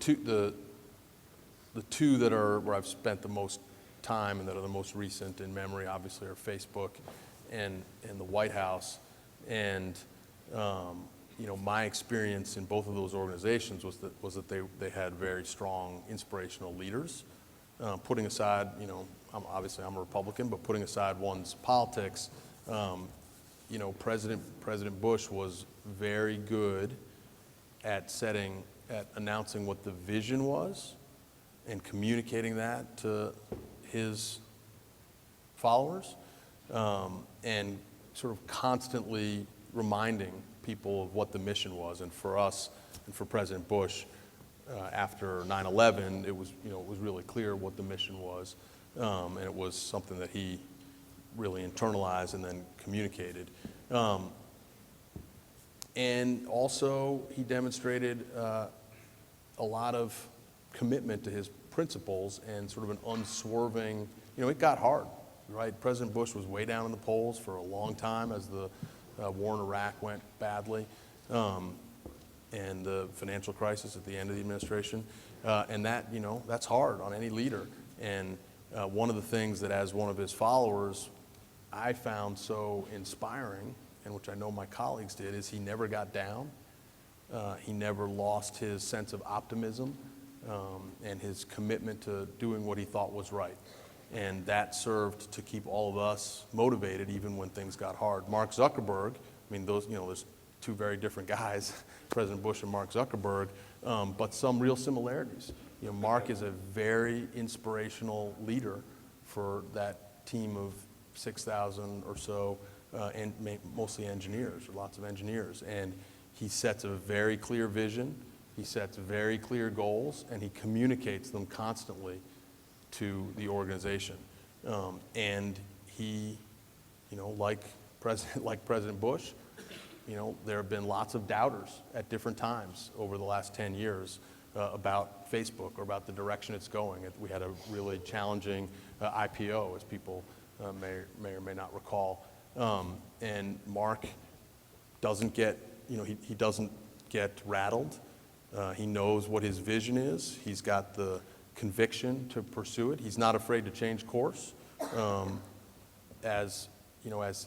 two that are where I've spent the most time and that are the most recent in memory, obviously, are Facebook and the White House. And my experience in both of those organizations was that they had very strong, inspirational leaders. Putting aside, obviously I'm a Republican, but putting aside one's politics, President Bush was very good at announcing what the vision was and communicating that to his followers, and sort of constantly reminding people of what the mission was. And for us, and for President Bush, after 9/11, it was really clear what the mission was, and it was something that he really internalized and then communicated. And also, he demonstrated a lot of commitment to his principles and sort of an unswerving, it got hard, right? President Bush was way down in the polls for a long time as the war in Iraq went badly, and the financial crisis at the end of the administration. And that's hard on any leader. And one of the things that, as one of his followers, I found so inspiring, and which I know my colleagues did, is he never got down. He never lost his sense of optimism and his commitment to doing what he thought was right. And that served to keep all of us motivated even when things got hard. Mark Zuckerberg, there's two very different guys, President Bush and Mark Zuckerberg, but some real similarities. Mark is a very inspirational leader for that team of 6,000 or so, and mostly engineers, or lots of engineers. And he sets a very clear vision, he sets very clear goals, and he communicates them constantly to the organization. And he, like President Bush, there have been lots of doubters at different times over the last 10 years about Facebook or about the direction it's going. We had a really challenging IPO, as people may or may not recall. And Mark doesn't get, he doesn't get rattled. He knows what his vision is. He's got the conviction to pursue it. He's not afraid to change course. As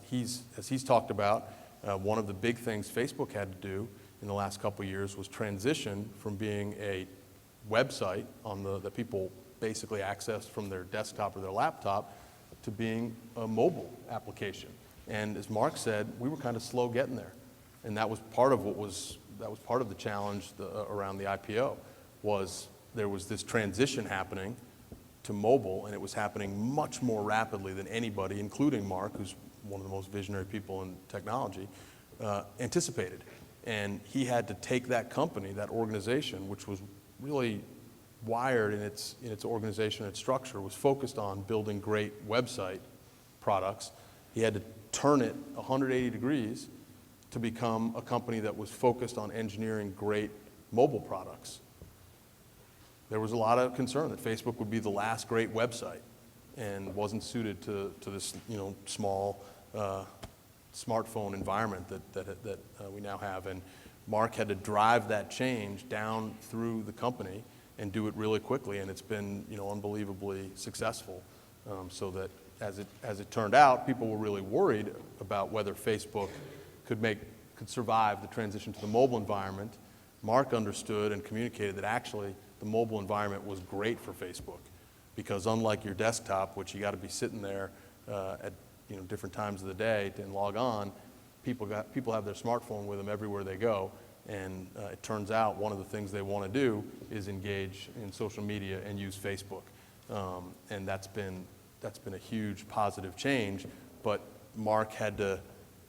he's talked about, one of the big things Facebook had to do in the last couple of years was transition from being a website that people basically accessed from their desktop or their laptop to being a mobile application. And as Mark said, we were kind of slow getting there. And that was part of part of the challenge around the IPO, was there was this transition happening to mobile, and it was happening much more rapidly than anybody, including Mark, who's one of the most visionary people in technology, anticipated. And he had to take that company, that organization, which was really wired in its organization, its structure, was focused on building great website products. He had to turn it 180 degrees to become a company that was focused on engineering great mobile products. There was a lot of concern that Facebook would be the last great website and wasn't suited to this, small smartphone environment that we now have. And Mark had to drive that change down through the company and do it really quickly, and it's been, unbelievably successful. So that as it turned out, people were really worried about whether Facebook could survive the transition to the mobile environment. Mark understood and communicated that actually the mobile environment was great for Facebook, because unlike your desktop, which you got to be sitting there at different times of the day and log on, people have their smartphone with them everywhere they go. And it turns out one of the things they want to do is engage in social media and use Facebook. And that's been a huge positive change. But Mark had to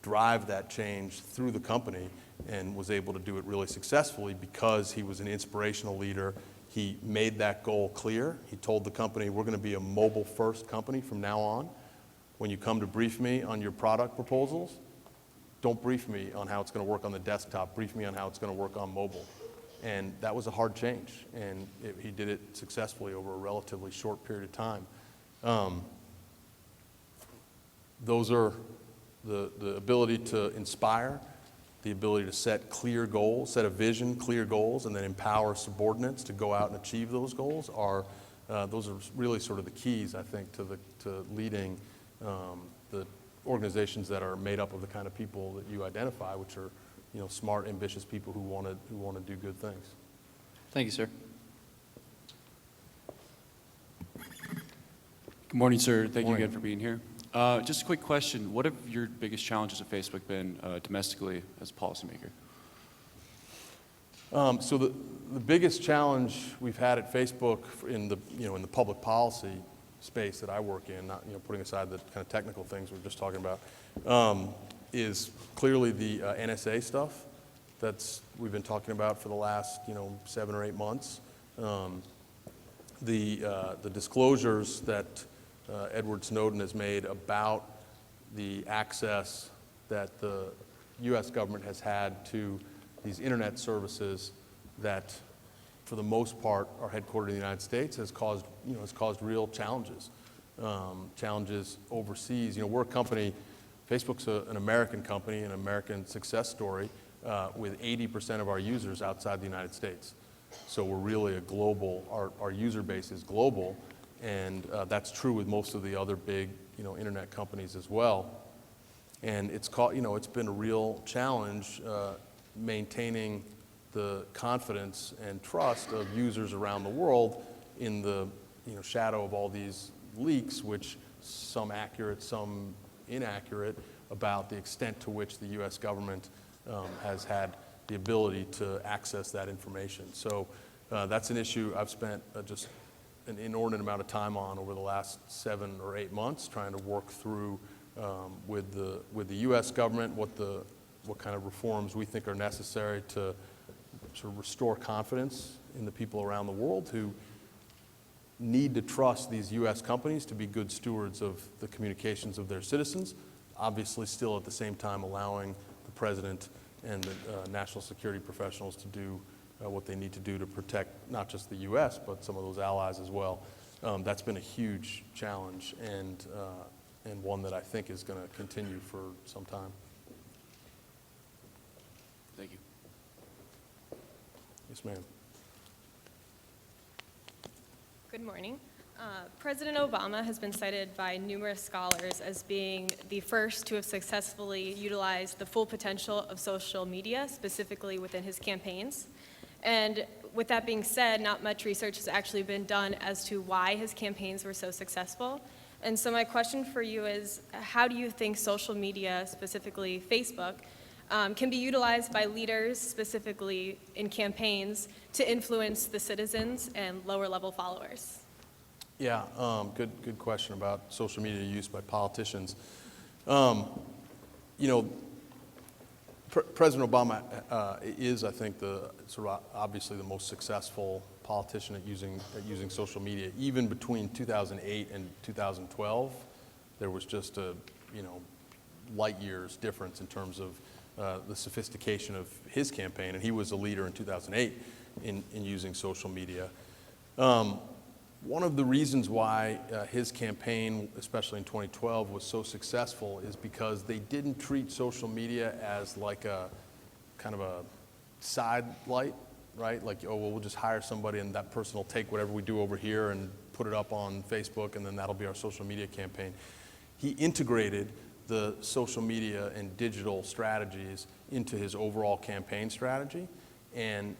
drive that change through the company and was able to do it really successfully because he was an inspirational leader. He made that goal clear. He told the company, we're going to be a mobile-first company from now on. When you come to brief me on your product proposals, don't brief me on how it's going to work on the desktop. Brief me on how it's going to work on mobile. And that was a hard change, and he did it successfully over a relatively short period of time. Those are the ability to inspire, the ability to set clear goals, set a vision, clear goals, and then empower subordinates to go out and achieve those goals those are really sort of the keys, I think, to leading the organizations that are made up of the kind of people that you identify, which are, smart, ambitious people who want to do good things. Thank you, sir. Good morning, sir. Thank you again for being here. Just a quick question. What have your biggest challenges at Facebook been domestically as a policymaker? So the biggest challenge we've had at Facebook in the public policy space that I work in, not putting aside the kind of technical things we're just talking about, is clearly the NSA stuff we've been talking about for the last 7 or 8 months. The disclosures that Edward Snowden has made about the access that the U.S. government has had to these internet services that, for the most part, are headquartered in the United States has caused real challenges. Challenges overseas. We're a company. Facebook's an American company, an American success story, with 80% of our users outside the United States. So we're really a global. Our user base is global. And that's true with most of the other big, internet companies as well. And it's been a real challenge maintaining the confidence and trust of users around the world in the shadow of all these leaks, which some accurate, some inaccurate, about the extent to which the U.S. government has had the ability to access that information. So that's an issue I've spent just an inordinate amount of time on over the last 7 or 8 months, trying to work through with the U.S. government what kind of reforms we think are necessary to sort of restore confidence in the people around the world who need to trust these U.S. companies to be good stewards of the communications of their citizens, obviously still at the same time allowing the president and the national security professionals to do what they need to do to protect not just the U.S., but some of those allies as well. That's been a huge challenge and one that I think is going to continue for some time. Thank you. Yes, ma'am. Good morning. President Obama has been cited by numerous scholars as being the first to have successfully utilized the full potential of social media, specifically within his campaigns. And with that being said, not much research has actually been done as to why his campaigns were so successful. And so my question for you is, how do you think social media, specifically Facebook, can be utilized by leaders, specifically in campaigns, to influence the citizens and lower-level followers? Yeah, good question about social media use by politicians. You know, President Obama is, I think, the sort of obviously the most successful politician at using social media. Even between 2008 and 2012, there was just a, you know, light years difference in terms of the sophistication of his campaign, and he was a leader in 2008 in using social media. One of the reasons why his campaign, especially in 2012, was so successful is because they didn't treat social media as like a kind of a side light, right? Like, oh, well, we'll just hire somebody and that person will take whatever we do over here and put it up on Facebook, and then that'll be our social media campaign. He integrated the social media and digital strategies into his overall campaign strategy, and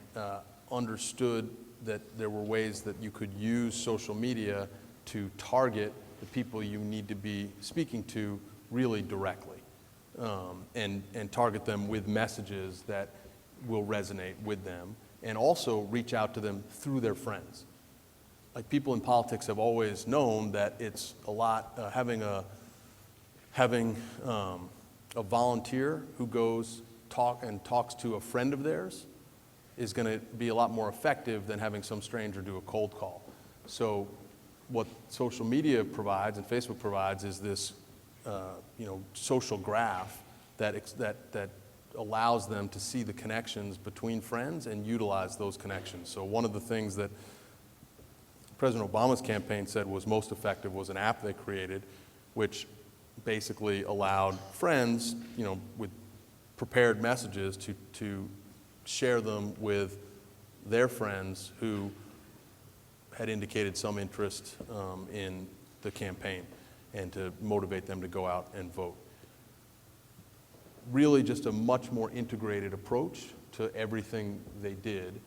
understood that there were ways that you could use social media to target the people you need to be speaking to really directly, and target them with messages that will resonate with them, and also reach out to them through their friends. Like, people in politics have always known that it's a lot, having a volunteer who goes talks to a friend of theirs is going to be a lot more effective than having some stranger do a cold call. So what social media provides and Facebook provides is this you know, social graph that allows them to see the connections between friends and utilize those connections. So one of the things that President Obama's campaign said was most effective was an app they created, which basically allowed friends, you know, with prepared messages to share them with their friends who had indicated some interest in the campaign, and to motivate them to go out and vote. Really just a much more integrated approach to everything they did,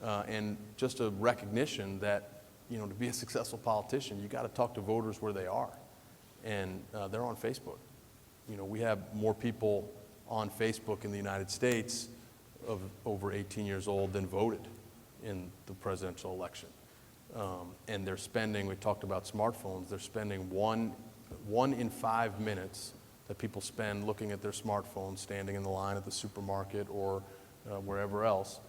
and just a recognition that, you know, to be a successful politician, you got to talk to voters where they are, and they're on Facebook. You know, we have more people on Facebook in the United States of over 18 years old than voted in the presidential election. And they're spending, we talked about smartphones, they're spending one in 5 minutes that people spend looking at their smartphones, standing in the line at the supermarket or wherever else,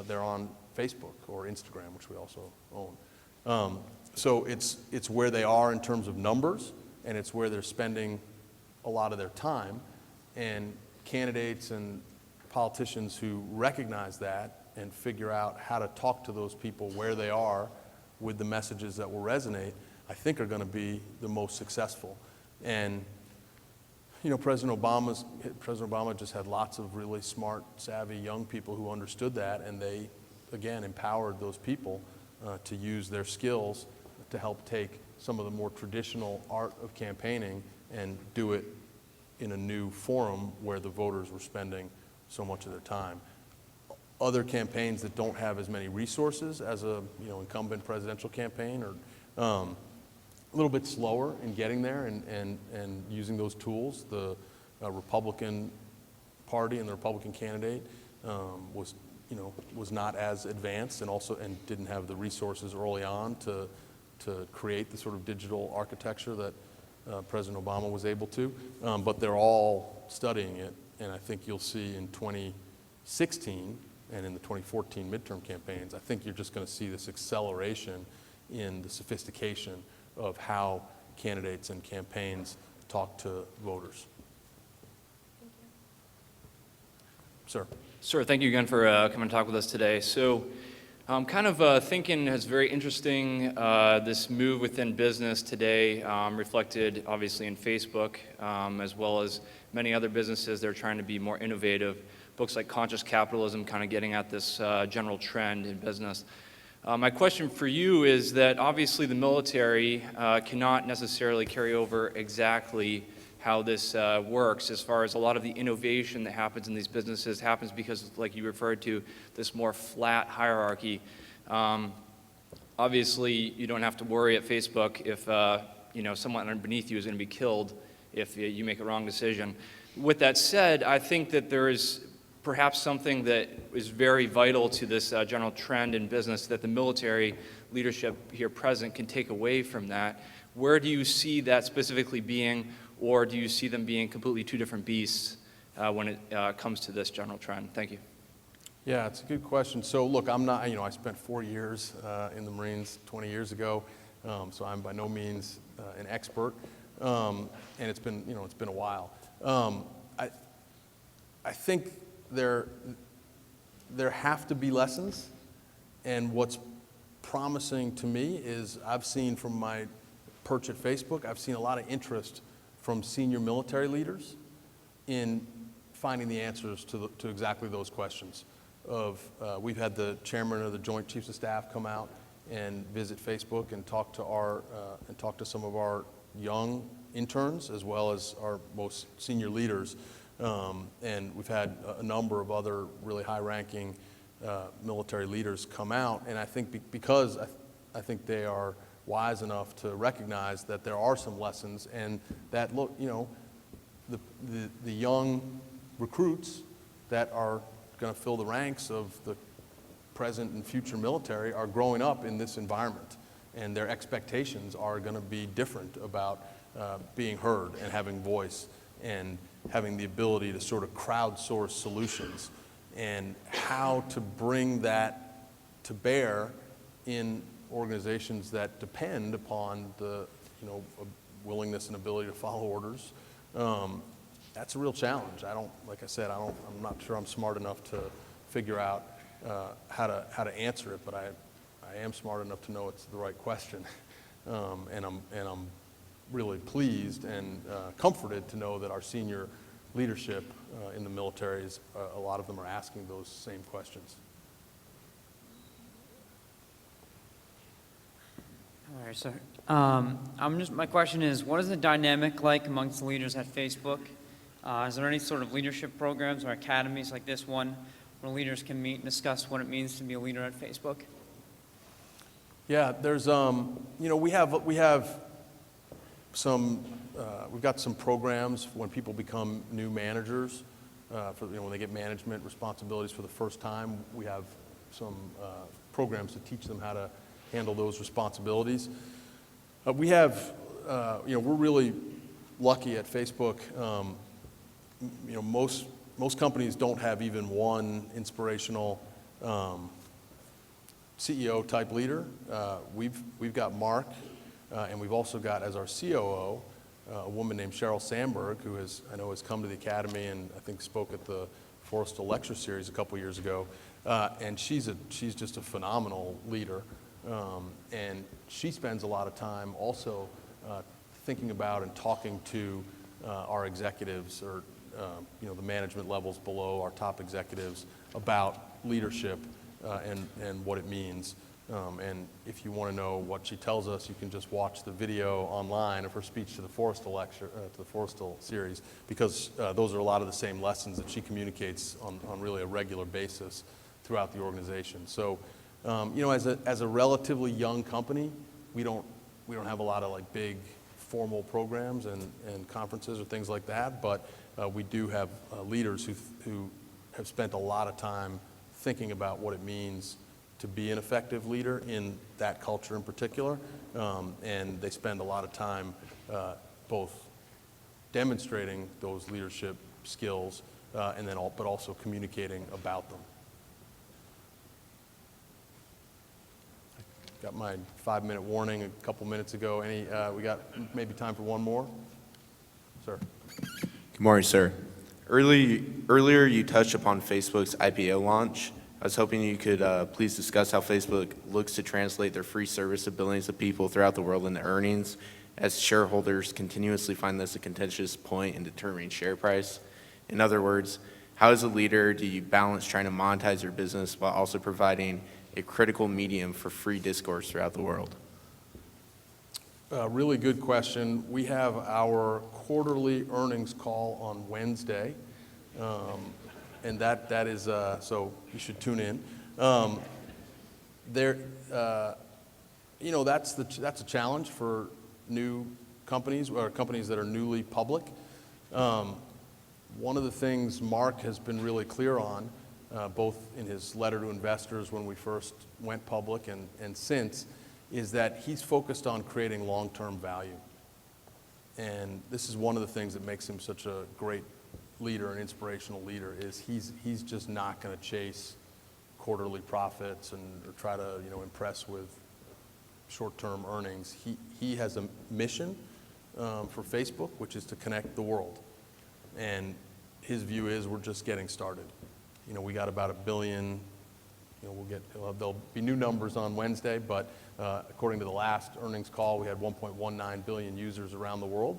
they're on Facebook or Instagram, which we also own. So it's where they are in terms of numbers, and it's where they're spending a lot of their time. And candidates and politicians who recognize that and figure out how to talk to those people where they are with the messages that will resonate, I think are going to be the most successful. And, you know, President Obama just had lots of really smart, savvy young people who understood that, and they, again, empowered those people to use their skills to help take some of the more traditional art of campaigning and do it in a new forum where the voters were spending so much of their time. Other campaigns that don't have as many resources as a, you know, incumbent presidential campaign are a little bit slower in getting there and using those tools. The Republican Party and the Republican candidate was not as advanced, and didn't have the resources early on to create the sort of digital architecture that President Obama was able to. But they're all studying it. And I think you'll see in 2016 and in the 2014 midterm campaigns, I think you're just going to see this acceleration in the sophistication of how candidates and campaigns talk to voters. Thank you. Sir. Sir, thank you again for coming to talk with us today. So I'm kind of thinking it's very interesting, this move within business today, reflected obviously in Facebook, as well as many other businesses. They're trying to be more innovative. Books like Conscious Capitalism kind of getting at this general trend in business. My question for you is that obviously the military cannot necessarily carry over exactly how this works, as far as a lot of the innovation that happens in these businesses happens because, like you referred to, this more flat hierarchy. Obviously, you don't have to worry at Facebook if someone underneath you is going to be killed if you make a wrong decision. With that said, I think that there is perhaps something that is very vital to this general trend in business that the military leadership here present can take away from that. Where do you see that specifically being, or do you see them being completely two different beasts when it comes to this general trend? Thank you. Yeah, it's a good question. So look, I'm not, I spent 4 years in the Marines 20 years ago, so I'm by no means an expert, and it's been a while. I think there have to be lessons, and what's promising to me is I've seen from my perch at Facebook, I've seen a lot of interest from senior military leaders in finding the answers to exactly those questions. We've had the chairman of the Joint Chiefs of Staff come out and visit Facebook and talk to some of our young interns as well as our most senior leaders. And we've had a number of other really high-ranking military leaders come out, and I think because I think they are wise enough to recognize that there are some lessons, and that the young recruits that are going to fill the ranks of the present and future military are growing up in this environment, and their expectations are going to be different about being heard and having voice and having the ability to sort of crowdsource solutions, and how to bring that to bear in organizations that depend upon the willingness and ability to follow orders. That's a real challenge. Like I said, I'm not sure I'm smart enough to figure out how to answer it, but I am smart enough to know it's the right question, and I'm really pleased and comforted to know that our senior leadership in the military a lot of them are asking those same questions. All right, sir. My question is, what is the dynamic like amongst the leaders at Facebook? Is there any sort of leadership programs or academies like this one where leaders can meet and discuss what it means to be a leader at Facebook? Yeah, there's we've got some programs when people become new managers, when they get management responsibilities for the first time. We have some programs to teach them how to handle those responsibilities. We're really lucky at Facebook. Most companies don't have even one inspirational CEO type leader. We've got Mark, and we've also got as our COO a woman named Cheryl Sandberg, who I know has come to the academy and I think spoke at the Forrestal Lecture Series a couple years ago. And she's just a phenomenal leader, and she spends a lot of time also thinking about and talking to our executives or the management levels below our top executives about leadership and what it means. And if you want to know what she tells us, you can just watch the video online of her speech to the Forrestal Lecture, to the Forrestal Series, because those are a lot of the same lessons that she communicates on really a regular basis throughout the organization. So, as a relatively young company, we don't have a lot of like big formal programs and conferences or things like that, but we do have leaders who have spent a lot of time thinking about what it means to be an effective leader in that culture in particular, and they spend a lot of time both demonstrating those leadership skills but also communicating about them. Got my 5-minute warning a couple minutes ago. We got maybe time for one more? Sir. Good morning, sir. Earlier you touched upon Facebook's IPO launch. I was hoping you could please discuss how Facebook looks to translate their free service to billions of people throughout the world into earnings, as shareholders continuously find this a contentious point in determining share price. In other words, how as a leader do you balance trying to monetize your business while also providing a critical medium for free discourse throughout the world? Really good question. We have our quarterly earnings call on Wednesday, and that is, so you should tune in. That's a challenge for new companies or companies that are newly public. One of the things Mark has been really clear on, both in his letter to investors when we first went public and since, is that he's focused on creating long-term value. And this is one of the things that makes him such a great leader, an inspirational leader, is he's just not going to chase quarterly profits and or try to impress with short-term earnings. He has a mission for Facebook, which is to connect the world. And his view is we're just getting started. We got about 1 billion. There'll be new numbers on Wednesday, but according to the last earnings call, we had 1.19 billion users around the world.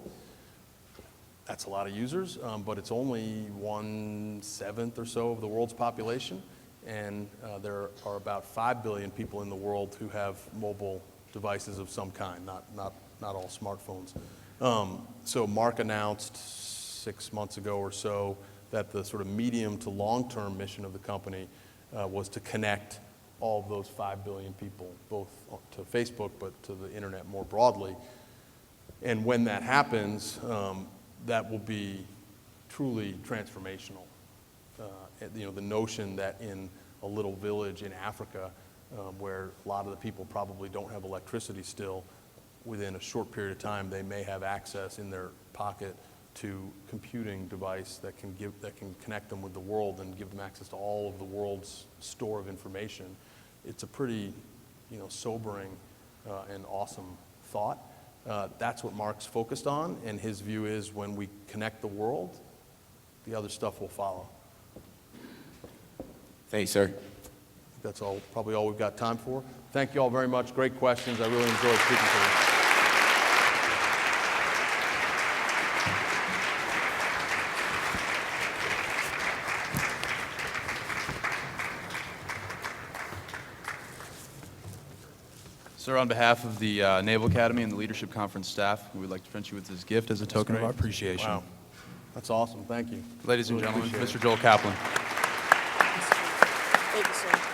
That's a lot of users, but it's only 1/7 or so of the world's population, and there are about 5 billion people in the world who have mobile devices of some kind, not all smartphones. So Mark announced 6 months ago or so that the sort of medium to long-term mission of the company was to connect all of those 5 billion people, both to Facebook, but to the internet more broadly. And when that happens, that will be truly transformational. The notion that in a little village in Africa, where a lot of the people probably don't have electricity still, within a short period of time, they may have access in their pocket to computing device that can connect them with the world and give them access to all of the world's store of information. It's a pretty, sobering and awesome thought. That's what Mark's focused on, and his view is when we connect the world, the other stuff will follow. Thanks, sir. That's probably all we've got time for. Thank you all very much. Great questions. I really enjoyed speaking to you. Sir, on behalf of the Naval Academy and the Leadership Conference staff, we would like to present you with this gift as a token of our appreciation. Wow. That's awesome. Thank you. Ladies and Really gentlemen, appreciate Mr. Joel Kaplan. Thank you, sir.